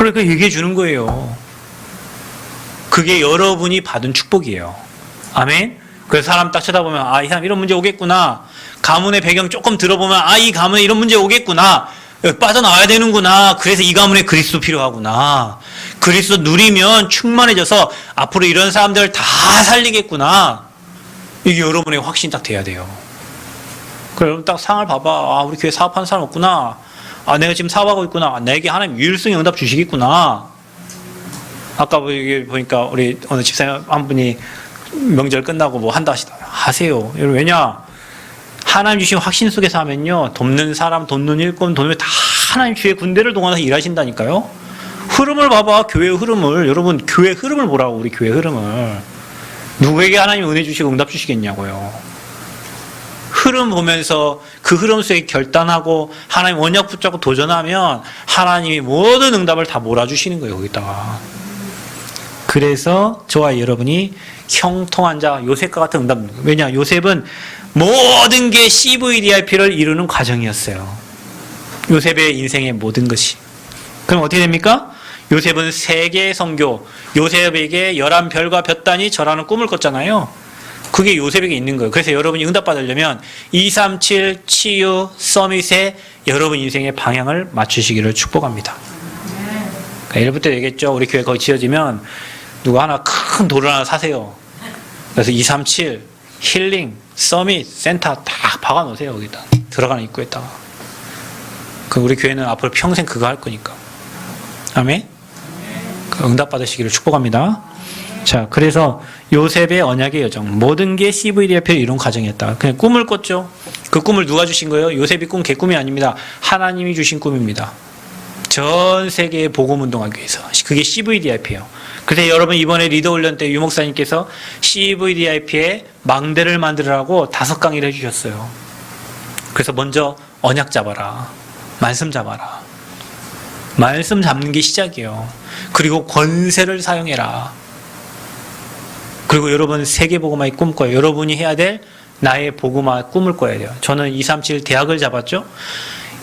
그러니까 얘기해 주는 거예요. 그게 여러분이 받은 축복이에요. 아멘? 그래서 사람 딱 쳐다보면, 아, 이 사람 이런 문제 오겠구나. 가문의 배경 조금 들어보면, 아, 이 가문에 이런 문제 오겠구나. 빠져나와야 되는구나. 그래서 이 가문에 그리스도 필요하구나. 그리스도 누리면 충만해져서 앞으로 이런 사람들을 다 살리겠구나. 이게 여러분의 확신이 딱 돼야 돼요. 그럼 딱 상을 봐봐. 아, 우리 교회 사업하는 사람 없구나. 아, 내가 지금 사업하고 있구나. 아, 내게 하나님 유일성 응답 주시겠구나. 아까 보니까 우리 어느 집사님 한 분이 명절 끝나고 뭐 한다 하세요. 여러분, 왜냐? 하나님 주신 확신 속에서 하면요, 돕는 사람, 돕는 일꾼, 돕는 다 하나님 주의 군대를 동원해서 일하신다니까요. 흐름을 봐봐. 교회의 흐름을. 여러분, 교회 흐름을 보라고. 우리 교회 흐름을. 누구에게 하나님 은혜 주시고 응답 주시겠냐고요. 흐름 보면서 그 흐름 속에 결단하고 하나님 원약 붙잡고 도전하면 하나님이 모든 응답을 다 몰아주시는 거예요. 거기다가. 그래서 저와 여러분이 형통한 자, 요셉과 같은 응답. 왜냐? 요셉은 모든 게 CVDIP를 이루는 과정이었어요. 요셉의 인생의 모든 것이. 그럼 어떻게 됩니까? 요셉은 세계 선교, 요셉에게 11별과 볕단이 절하는 꿈을 꿨잖아요. 그게 요셉에게 있는 거예요. 그래서 여러분이 응답받으려면 237 치유 서밋에 여러분 인생의 방향을 맞추시기를 축복합니다. 그러니까 1부 때 얘기했죠. 우리 교회 거기 지어지면 누가 하나 큰 돌을 하나 사세요. 그래서 237 힐링 서밋 센터 딱 박아 놓으세요. 거기다 들어가는 입구에다가. 그 우리 교회는 앞으로 평생 그거 할 거니까. 아멘. 응답 받으시기를 축복합니다. 자, 그래서 요셉의 언약의 여정, 모든 게 CVDIP를 이룬 과정이었다. 그냥 꿈을 꿨죠. 그 꿈을 누가 주신 거예요? 요셉이 꾼 개꿈이 아닙니다. 하나님이 주신 꿈입니다. 전 세계에 복음 운동하기 위해서. 그게 CVDIP예요. 그래서 여러분 이번에 리더 훈련 때 유목사님께서 CVDIP의 망대를 만들으라고 5강의를 해주셨어요. 그래서 먼저 언약 잡아라. 말씀 잡아라. 말씀 잡는 게 시작이에요. 그리고 권세를 사용해라. 그리고 여러분 세계복음화의 꿈꿔요. 여러분이 해야 될 나의 복음화 꿈을 꿔야 돼요. 저는 237 대학을 잡았죠.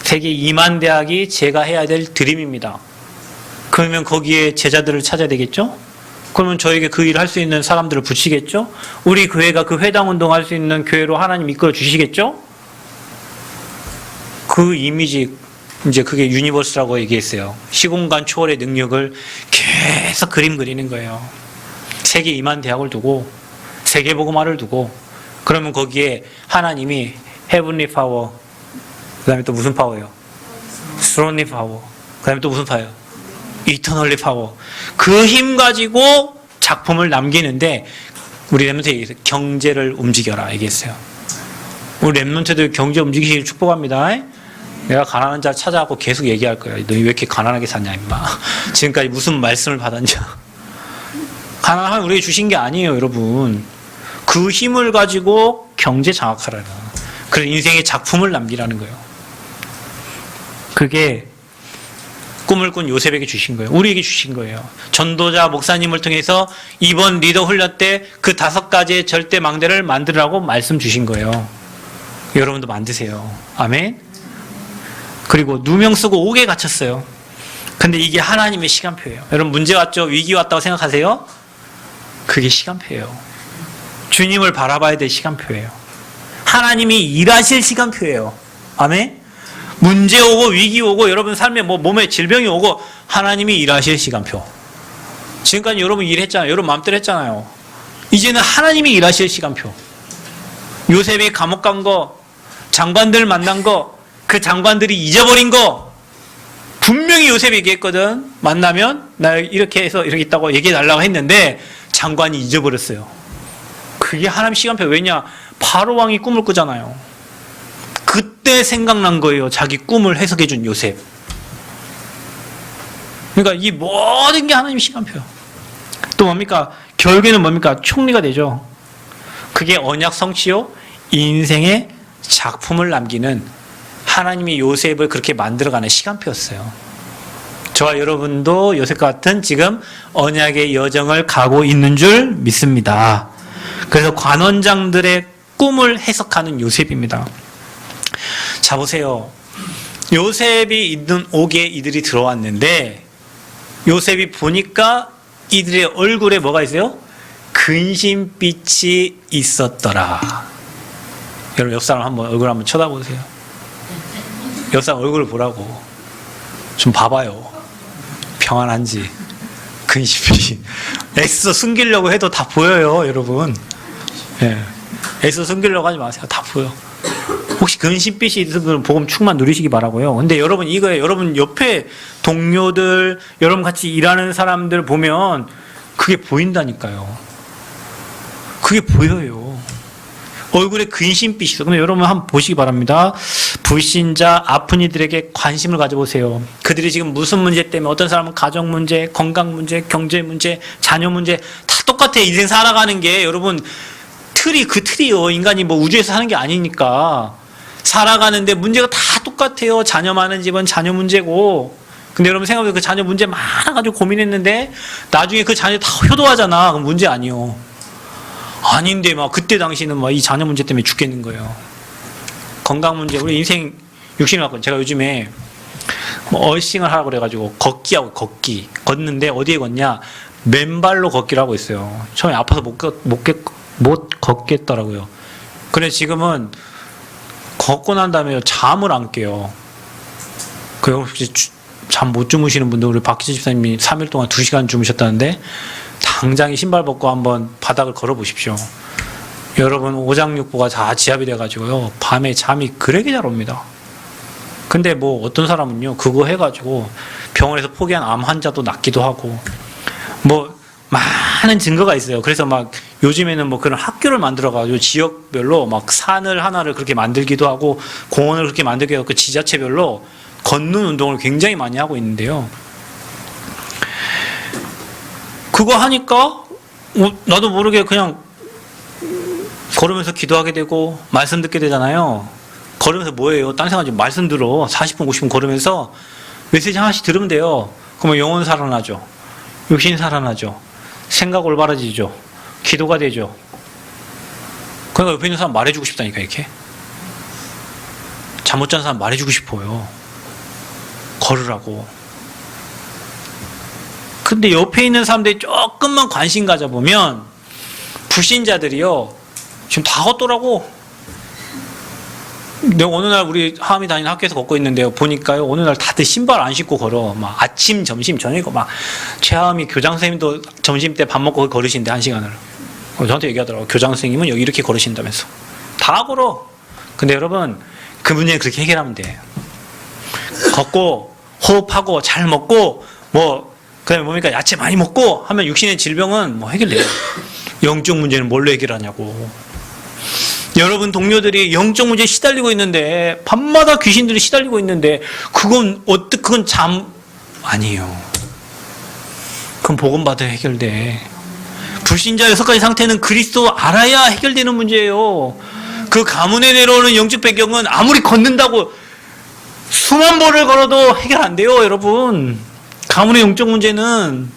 세계 2만 대학이 제가 해야 될 드림입니다. 그러면 거기에 제자들을 찾아야 되겠죠? 그러면 저에게 그 일을 할 수 있는 사람들을 붙이겠죠? 우리 교회가 그 회당 운동할 수 있는 교회로 하나님 이끌어 주시겠죠? 그 이미지, 이제 그게 유니버스라고 얘기했어요. 시공간 초월의 능력을 계속 그림 그리는 거예요. 세계 2만 대학을 두고 세계복음화를 두고 그러면 거기에 하나님이 헤븐리 파워, 그 다음에 또 무슨 파워예요? 스론리 파워, 그 다음에 또 무슨 파워예요? 이터널리 파워. 그 힘 가지고 작품을 남기는데 우리 랩런트 얘기했어요. 경제를 움직여라 얘기했어요. 우리 랩런트들 경제 움직이시길 축복합니다. 내가 가난한 자 찾아갖고 계속 얘기할 거야. 너희 왜 이렇게 가난하게 사냐 임마. 지금까지 무슨 말씀을 받았냐. 가난한 우리에게 주신 게 아니에요, 여러분. 그 힘을 가지고 경제 장악하라는. 그래서 인생의 작품을 남기라는 거예요. 그게 꿈을 꾼 요셉에게 주신 거예요. 우리에게 주신 거예요. 전도자 목사님을 통해서 이번 리더 훈련 때 그 5가지의 절대 망대를 만들라고 말씀 주신 거예요. 여러분도 만드세요. 아멘. 그리고 누명 쓰고 옥에 갇혔어요. 근데 이게 하나님의 시간표예요. 여러분 문제 왔죠? 위기 왔다고 생각하세요? 그게 시간표예요. 주님을 바라봐야 될 시간표예요. 하나님이 일하실 시간표예요. 아멘? 문제 오고 위기 오고 여러분 삶에 뭐 몸에 질병이 오고 하나님이 일하실 시간표. 지금까지 여러분 일했잖아요. 여러분 마음대로 했잖아요. 이제는 하나님이 일하실 시간표. 요셉이 감옥 간 거, 장관들 만난 거, 그 장관들이 잊어버린 거 분명히 요셉이 얘기했거든. 만나면 나 이렇게 해서 이렇게 있다고 얘기해달라고 했는데 장관이 잊어버렸어요. 그게 하나님 시간표. 왜냐? 바로 왕이 꿈을 꾸잖아요. 그때 생각난 거예요. 자기 꿈을 해석해준 요셉. 그러니까 이 모든 게 하나님 시간표예요. 또 뭡니까? 결국에는 뭡니까? 총리가 되죠. 그게 언약 성취요. 인생의 작품을 남기는 하나님이 요셉을 그렇게 만들어가는 시간표였어요. 저와 여러분도 요셉과 같은 지금 언약의 여정을 가고 있는 줄 믿습니다. 그래서 관원장들의 꿈을 해석하는 요셉입니다. 자 보세요. 요셉이 있는 옥에 이들이 들어왔는데 요셉이 보니까 이들의 얼굴에 뭐가 있어요? 근심빛이 있었더라. 여러분 옆 사람 얼굴 한번 쳐다보세요. 옆 사람 얼굴을 보라고. 좀 봐봐요. 평안한지. 근심빛이. 애써 숨기려고 해도 다 보여요, 여러분. 예. 애써 숨기려고 하지 마세요. 다 보여. 혹시 근심빛이 있어서 그 복음 충만 누리시기 바라고요. 근데 여러분 이거에 여러분 옆에 동료들, 여러분 같이 일하는 사람들 보면 그게 보인다니까요. 그게 보여요. 얼굴에 근심빛이 있어. 그럼 여러분 한번 보시기 바랍니다. 불신자, 아픈 이들에게 관심을 가져보세요. 그들이 지금 무슨 문제 때문에, 어떤 사람은 가정 문제, 건강 문제, 경제 문제, 자녀 문제 다 똑같아요. 인생 살아가는 게 여러분 그 틀이요. 인간이 뭐 우주에서 사는 게 아니니까 살아가는데 문제가 다 똑같아요. 자녀 많은 집은 자녀 문제고. 근데 여러분 생각해보세요. 그 자녀 문제 많아가지고 고민했는데 나중에 그 자녀 다 효도하잖아. 그럼 문제 아니요. 아닌데 막 그때 당시는 막 이 자녀 문제 때문에 죽겠는 거예요. 건강 문제, 우리 인생 육신을 갖고 제가 요즘에 뭐 얼싱을 하라고 그래가지고 걷는데 어디에 걷냐? 맨발로 걷기를 하고 있어요. 처음에 아파서 못 걷겠더라고요. 그래 지금은 걷고 난 다음에 잠을 안 깨요. 그 혹시 잠 못 주무시는 분들, 우리 박기진 집사님이 3일 동안 2시간 주무셨다는데 당장 신발 벗고 한번 바닥을 걸어 보십시오. 여러분 오장육부가 다 지압이 돼가지고요 밤에 잠이 그렇게 잘 옵니다. 근데 뭐 어떤 사람은요 그거 해가지고 병원에서 포기한 암 환자도 낫기도 하고 뭐 많은 증거가 있어요. 그래서 막 요즘에는 뭐 그런 학교를 만들어가지고 지역별로 막 산을 하나를 그렇게 만들기도 하고 공원을 그렇게 만들기도 하고 그 지자체별로 걷는 운동을 굉장히 많이 하고 있는데요. 그거 하니까 나도 모르게 그냥 걸으면서 기도하게 되고 말씀 듣게 되잖아요. 걸으면서 뭐예요? 딴 생각하지 말씀 들어. 40분 50분 걸으면서 메시지 하나씩 들으면 돼요. 그러면 영혼 살아나죠. 육신 살아나죠. 생각 올바라지죠. 기도가 되죠. 그러니까 옆에 있는 사람 말해주고 싶다니까. 이렇게 잠 못 잔 사람 말해주고 싶어요. 걸으라고. 근데 옆에 있는 사람들이 조금만 관심 가져보면 불신자들이요 지금 다 걷더라고. 내가 어느 날 우리 하암이 다니는 학교에서 걷고 있는데요 보니까요 어느 날 다들 신발 안 신고 걸어. 막 아침 점심 저녁이고 막 최하암이 교장 선생님도 점심 때 밥 먹고 걸으신대 1시간을. 저한테 얘기하더라고. 교장 선생님은 여기 이렇게 걸으신다면서. 다 걸어. 근데 여러분 그 문제는 그렇게 해결하면 돼. 걷고 호흡하고 잘 먹고 뭐 그다음에 뭡니까 야채 많이 먹고 하면 육신의 질병은 뭐 해결돼요. 영적 문제는 뭘로 해결하냐고. 여러분 동료들이 영적 문제에 시달리고 있는데 밤마다 귀신들이 시달리고 있는데 그건 잠 아니에요. 그건 복음 받아야 해결돼. 불신자 6가지 상태는 그리스도 알아야 해결되는 문제예요. 그 가문에 내려오는 영적 배경은 아무리 걷는다고 수만 보를 걸어도 해결 안 돼요, 여러분. 가문의 영적 문제는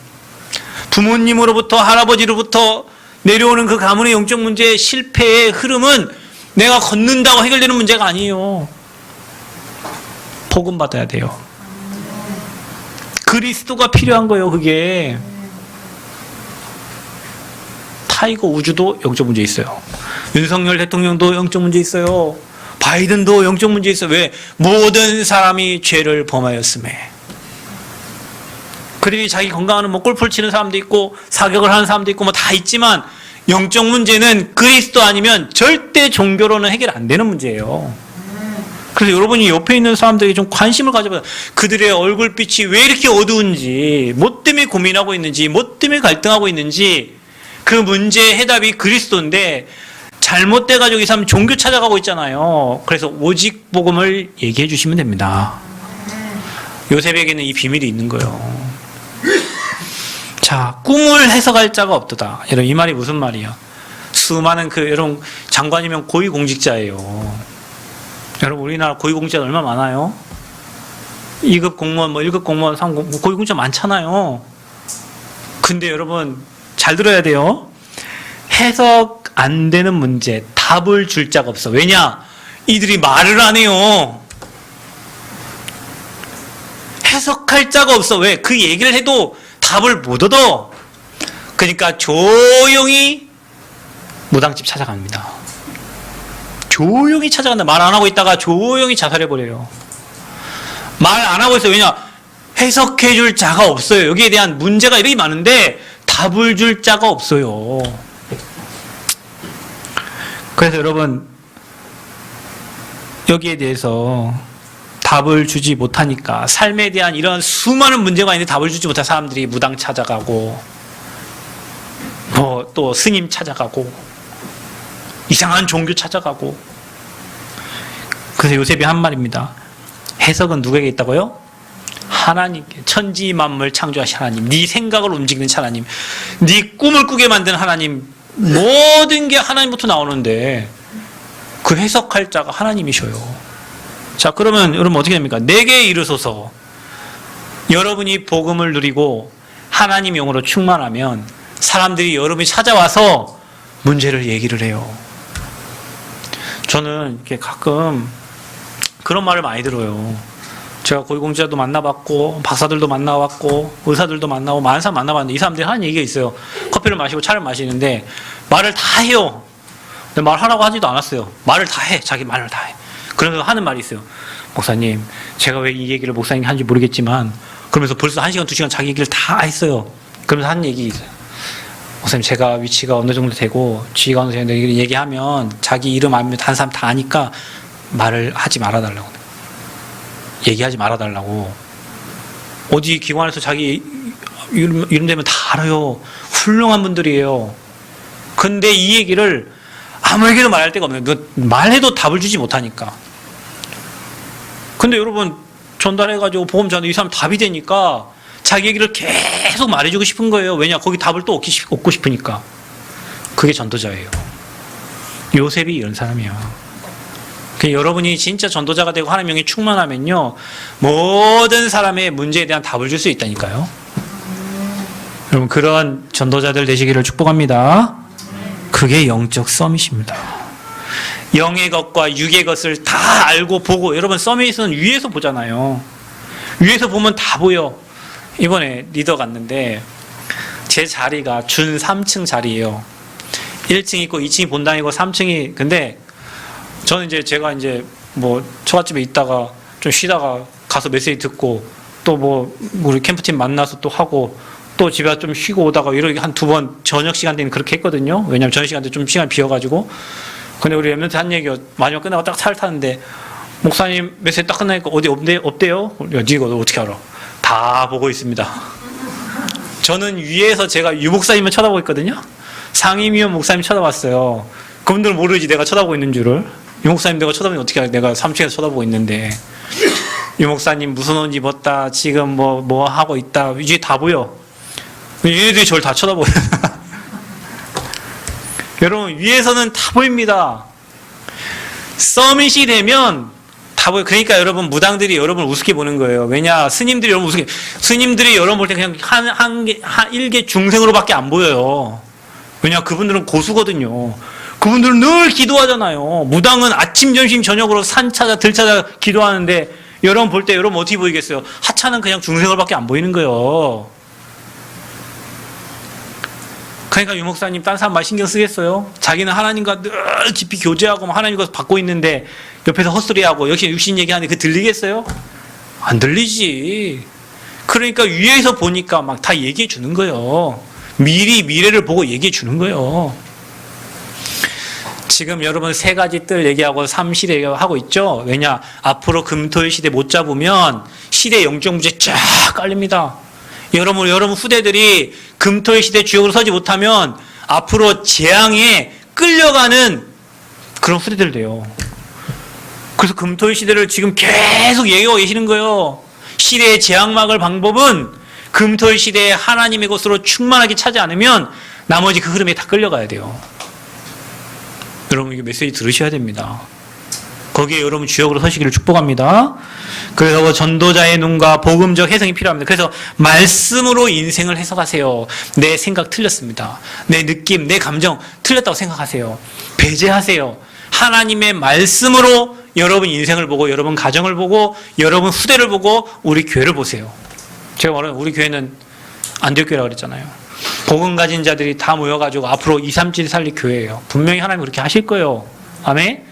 부모님으로부터 할아버지로부터 내려오는 그 가문의 영적 문제의 실패의 흐름은 내가 걷는다고 해결되는 문제가 아니에요. 복음 받아야 돼요. 그리스도가 필요한 거예요, 그게. 타이거 우주도 영적 문제 있어요. 윤석열 대통령도 영적 문제 있어요. 바이든도 영적 문제 있어요. 왜? 모든 사람이 죄를 범하였음에. 그들이 자기 건강하는 뭐 골프를 치는 사람도 있고 사격을 하는 사람도 있고 뭐 다 있지만 영적 문제는 그리스도 아니면 절대 종교로는 해결 안 되는 문제예요. 그래서 여러분이 옆에 있는 사람들에게 좀 관심을 가져봐요. 그들의 얼굴빛이 왜 이렇게 어두운지, 뭐 때문에 고민하고 있는지, 뭐 때문에 갈등하고 있는지. 그 문제의 해답이 그리스도인데 잘못돼가지고 이 사람 종교 찾아가고 있잖아요. 그래서 오직 복음을 얘기해 주시면 됩니다. 요셉에게는 이 비밀이 있는 거예요. 자, 꿈을 해석할 자가 없도다. 여러분 이 말이 무슨 말이야? 수많은 여러분 장관이면 고위공직자예요. 여러분 우리나라 고위공직자 얼마나 많아요? 2급 공무원, 1급 공무원, 3급 고위공직자 많잖아요. 근데 여러분 잘 들어야 돼요. 해석 안 되는 문제, 답을 줄 자가 없어. 왜냐? 이들이 말을 안 해요. 해석할 자가 없어. 왜? 그 얘기를 해도 답을 못 얻어. 그러니까 조용히 무당집 찾아갑니다. 조용히 찾아간다. 말 안 하고 있다가 조용히 자살해버려요. 말 안 하고 있어요. 왜냐? 해석해 줄 자가 없어요. 여기에 대한 문제가 이렇게 많은데 답을 줄 자가 없어요. 그래서 여러분, 여기에 대해서 답을 주지 못하니까 삶에 대한 이런 수많은 문제가 있는데 답을 주지 못한 사람들이 무당 찾아가고 또 스님 찾아가고 이상한 종교 찾아가고. 그래서 요셉이 한 말입니다. 해석은 누구에게 있다고요? 하나님께. 천지만물 창조하신 하나님, 네 생각을 움직이는 하나님, 네 꿈을 꾸게 만든 하나님, 모든 게 하나님부터 나오는데 그 해석할 자가 하나님이셔요. 자, 그러면 여러분 어떻게 됩니까? 내게 이르소서. 여러분이 복음을 누리고 하나님 영으로 충만하면 사람들이 여러분이 찾아와서 문제를 얘기를 해요. 저는 이렇게 가끔 그런 말을 많이 들어요. 제가 고위공직자도 만나봤고 박사들도 만나봤고 의사들도 만나고 많은 사람 만나봤는데 이 사람들이 하는 얘기가 있어요. 커피를 마시고 차를 마시는데 말을 다 해요. 근데 말하라고 하지도 않았어요. 말을 다 해. 자기 말을 다 해. 그러면서 하는 말이 있어요. 목사님, 제가 왜 이 얘기를 목사님이 하는지 모르겠지만, 그러면서 벌써 1시간, 2시간 자기 얘기를 다 했어요. 그러면서 하는 얘기 있어요. 목사님, 제가 위치가 어느 정도 되고 지위가 어느 정도 되고 얘기하면 자기 이름 알면 다른 사람 다 아니까 말을 하지 말아달라고. 얘기하지 말아달라고. 어디 기관에서 자기 이름 되면 다 알아요. 훌륭한 분들이에요. 근데 이 얘기를 아무에게도 말할 데가 없네요. 말해도 답을 주지 못하니까. 근데 여러분, 전달해가지고 복음 전에 이 사람 답이 되니까 자기 얘기를 계속 말해주고 싶은 거예요. 왜냐? 거기 답을 또 얻고 싶으니까. 그게 전도자예요. 요셉이 이런 사람이에요. 여러분이 진짜 전도자가 되고 하나님의 영이 충만하면요, 모든 사람의 문제에 대한 답을 줄 수 있다니까요. 여러분, 그런 전도자들 되시기를 축복합니다. 그게 영적 서밋입니다. 영의 것과 육의 것을 다 알고 보고. 여러분, 서밋은 위에서 보잖아요. 위에서 보면 다 보여. 이번에 리더 갔는데 제 자리가 준 3층 자리예요. 1층 있고 2층이 본당이고 3층이. 근데 저는 제가 뭐 처갓집에 있다가 좀 쉬다가 가서 메시지 듣고 또 우리 캠프팀 만나서 또 하고 또 집에 와서 좀 쉬고 오다가 이렇게 한 2번 저녁 시간 때는 그렇게 했거든요. 왜냐면 저녁 시간 때 좀 시간 비어가지고. 근데 우리 랩런트 한 얘기가 마지막 끝나고 딱 차를 타는데 목사님 메시지 딱 끝나니까 어디 없대요? 야, 네가 어떻게 알아? 다 보고 있습니다. 저는 위에서 제가 유 목사님을 쳐다보고 있거든요. 상임위원 목사님 쳐다봤어요. 그분들은 모르지 내가 쳐다보고 있는 줄을. 유 목사님 내가 쳐다보면 어떻게 알아? 내가 3층에서 쳐다보고 있는데. 유 목사님 무슨 옷 입었다, 지금 뭐 하고 있다, 위에 다 보여. 얘네들이 저를 다 쳐다보여요. 여러분, 위에서는 다 보입니다. 서밋이 되면 다 보여요. 그러니까 여러분, 무당들이 여러분을 우습게 보는 거예요. 왜냐? 스님들이 여러분 우습게, 스님들이 여러분 볼 때 그냥 일개 중생으로밖에 안 보여요. 왜냐? 그분들은 고수거든요. 그분들은 늘 기도하잖아요. 무당은 아침, 점심, 저녁으로 산 찾아, 들 찾아 기도하는데 여러분 볼 때 여러분 어떻게 보이겠어요? 하찮은 그냥 중생으로밖에 안 보이는 거예요. 그러니까 유 목사님 딴 사람 말 신경 쓰겠어요? 자기는 하나님과 늘 깊이 교제하고 하나님과 받고 있는데 옆에서 헛소리하고 역시 육신 얘기하는데 그 들리겠어요? 안 들리지. 그러니까 위에서 보니까 막 다 얘기해 주는 거예요. 미리 미래를 보고 얘기해 주는 거예요. 지금 여러분 3가지 뜰 얘기하고 3시대 얘기하고 있죠? 왜냐? 앞으로 금토일 시대 못 잡으면 시대 영적 문제 쫙 깔립니다. 여러분 후대들이 금토일 시대 주역으로 서지 못하면 앞으로 재앙에 끌려가는 그런 후대들 돼요. 그래서 금토일 시대를 지금 계속 얘기하고 계시는 거예요. 시대의 재앙 막을 방법은 금토일 시대에 하나님의 것으로 충만하게 차지 않으면 나머지 그 흐름에 다 끌려가야 돼요. 여러분, 이게 메시지 들으셔야 됩니다. 거기에 여러분 주역으로 서시기를 축복합니다. 그래서 전도자의 눈과 복음적 해석이 필요합니다. 그래서 말씀으로 인생을 해석하세요. 내 생각 틀렸습니다. 내 느낌, 내 감정 틀렸다고 생각하세요. 배제하세요. 하나님의 말씀으로 여러분 인생을 보고 여러분 가정을 보고 여러분 후대를 보고 우리 교회를 보세요. 제가 말하는 우리 교회는 안디옥교회라고 그랬잖아요. 복음 가진 자들이 다 모여가지고 앞으로 2, 3질 살릴 교회예요. 분명히 하나님 그렇게 하실 거예요. 아멘?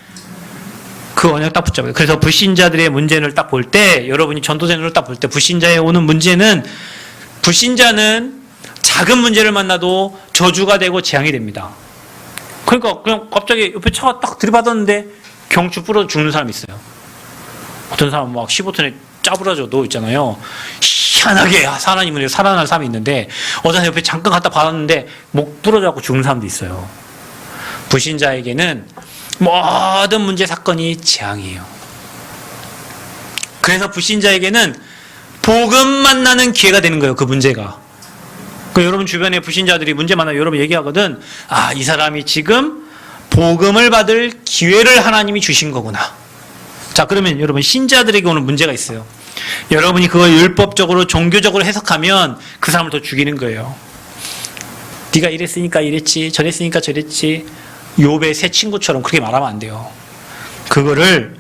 그 언약 딱 붙잡아요. 그래서 불신자들의 문제를 딱 볼 때, 여러분이 전도자를 딱 볼 때 불신자에 오는 문제는, 불신자는 작은 문제를 만나도 저주가 되고 재앙이 됩니다. 그러니까 그냥 갑자기 옆에 차가 딱 들이받았는데 경추 부러져 죽는 사람이 있어요. 어떤 사람은 막 15톤에 짜부러져 누워 있잖아요. 희한하게 하나님은 살아날 사람이 있는데 어떤 옆에 잠깐 갔다 받았는데 목 부러져갖고 죽는 사람도 있어요. 불신자에게는 모든 문제 사건이 재앙이에요. 그래서 불신자에게는 복음 만나는 기회가 되는 거예요. 그 문제가. 그 여러분 주변에 불신자들이 문제 만나면 여러분 얘기하거든. 아, 이 사람이 지금 복음을 받을 기회를 하나님이 주신 거구나. 자, 그러면 여러분 신자들에게 오는 문제가 있어요. 여러분이 그걸 율법적으로 종교적으로 해석하면 그 사람을 더 죽이는 거예요. 네가 이랬으니까 이랬지, 저랬으니까 저랬지. 욥의 새 친구처럼 그렇게 말하면 안 돼요. 그거를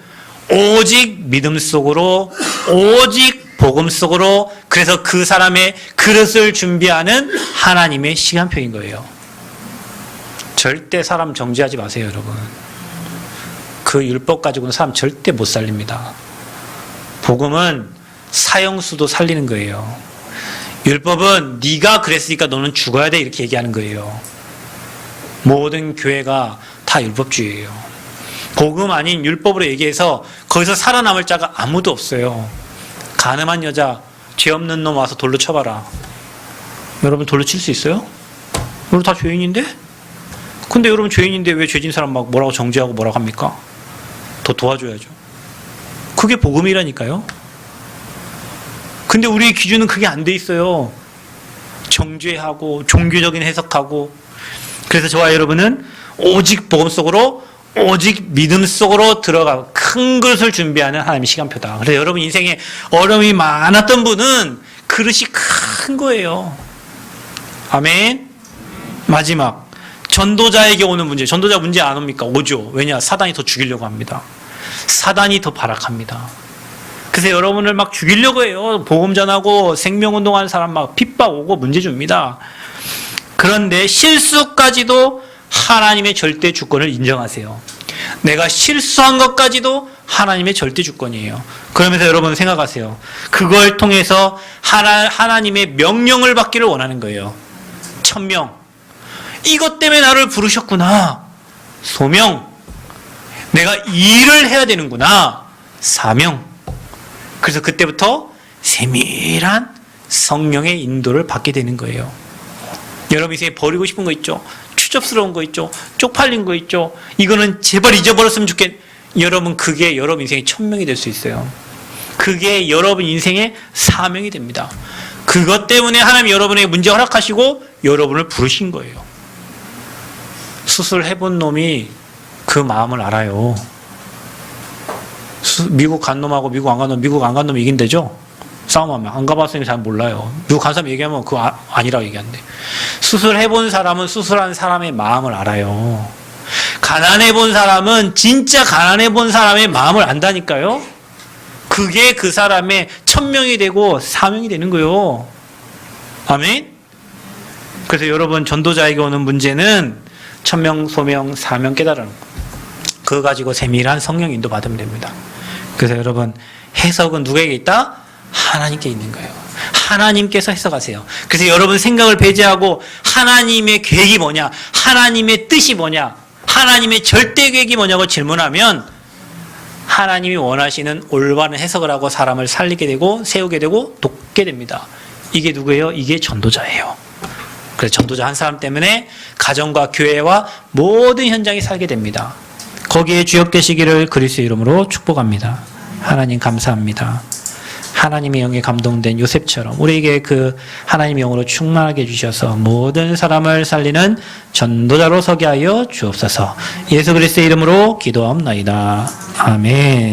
오직 믿음 속으로, 오직 복음 속으로, 그래서 그 사람의 그릇을 준비하는 하나님의 시간표인 거예요. 절대 사람 정죄하지 마세요, 여러분. 그 율법 가지고는 사람 절대 못 살립니다. 복음은 사형수도 살리는 거예요. 율법은 네가 그랬으니까 너는 죽어야 돼 이렇게 얘기하는 거예요. 모든 교회가 다 율법주의예요. 복음 아닌 율법으로 얘기해서 거기서 살아남을 자가 아무도 없어요. 가늠한 여자, 죄 없는 놈 와서 돌로 쳐봐라. 여러분 돌로 칠 수 있어요? 여러분 다 죄인인데? 근데 여러분 죄인인데 왜 죄진 사람 막 뭐라고 정죄하고 뭐라고 합니까? 더 도와줘야죠. 그게 복음이라니까요. 근데 우리의 기준은 그게 안 돼 있어요. 정죄하고 종교적인 해석하고. 그래서 저와 여러분은 오직 복음 속으로, 오직 믿음 속으로 들어가 큰 그릇을 준비하는 하나님의 시간표다. 그래서 여러분 인생에 어려움이 많았던 분은 그릇이 큰 거예요. 아멘. 마지막 전도자에게 오는 문제. 전도자 문제 안 옵니까? 오죠. 왜냐? 사단이 더 죽이려고 합니다. 사단이 더 발악합니다. 그래서 여러분을 막 죽이려고 해요. 복음 전하고 생명운동하는 사람 막 핍박 오고 문제 줍니다. 그런데 실수까지도 하나님의 절대 주권을 인정하세요. 내가 실수한 것까지도 하나님의 절대 주권이에요. 그러면서 여러분 생각하세요. 그걸 통해서 하나님의 명령을 받기를 원하는 거예요. 천명. 이것 때문에 나를 부르셨구나. 소명. 내가 일을 해야 되는구나. 사명. 그래서 그때부터 세밀한 성령의 인도를 받게 되는 거예요. 여러분 인생에 버리고 싶은 거 있죠? 추접스러운 거 있죠? 쪽팔린 거 있죠? 이거는 제발 잊어버렸으면 여러분 그게 여러분 인생의 천명이 될 수 있어요. 그게 여러분 인생의 사명이 됩니다. 그것 때문에 하나님이 여러분에게 문제 허락하시고 여러분을 부르신 거예요. 수술해본 놈이 그 마음을 알아요. 미국 간 놈하고 미국 안 간 놈, 미국 안 간 놈이 이긴대죠? 싸움하면. 안 가봤으니까 잘 몰라요. 미국 간 사람 얘기하면 그거 아니라고 얘기한대. 수술해본 사람은 수술한 사람의 마음을 알아요. 가난해본 사람은 진짜 가난해본 사람의 마음을 안다니까요. 그게 그 사람의 천명이 되고 사명이 되는 거예요. 아멘? 그래서 여러분 전도자에게 오는 문제는 천명, 소명, 사명 깨달으는 거. 그거 가지고 세밀한 성령 인도 받으면 됩니다. 그래서 여러분 해석은 누구에게 있다? 하나님께 있는 거예요. 하나님께서 해석하세요. 그래서 여러분 생각을 배제하고 하나님의 계획이 뭐냐? 하나님의 뜻이 뭐냐? 하나님의 절대 계획이 뭐냐고 질문하면 하나님이 원하시는 올바른 해석을 하고 사람을 살리게 되고 세우게 되고 돕게 됩니다. 이게 누구예요? 이게 전도자예요. 그래서 전도자 한 사람 때문에 가정과 교회와 모든 현장이 살게 됩니다. 거기에 주역 되시기를 그리스도의 이름으로 축복합니다. 하나님 감사합니다. 하나님의 영에 감동된 요셉처럼 우리에게 그 하나님의 영으로 충만하게 해주셔서 모든 사람을 살리는 전도자로 서게 하여 주옵소서. 예수 그리스도의 이름으로 기도하옵나이다. 아멘.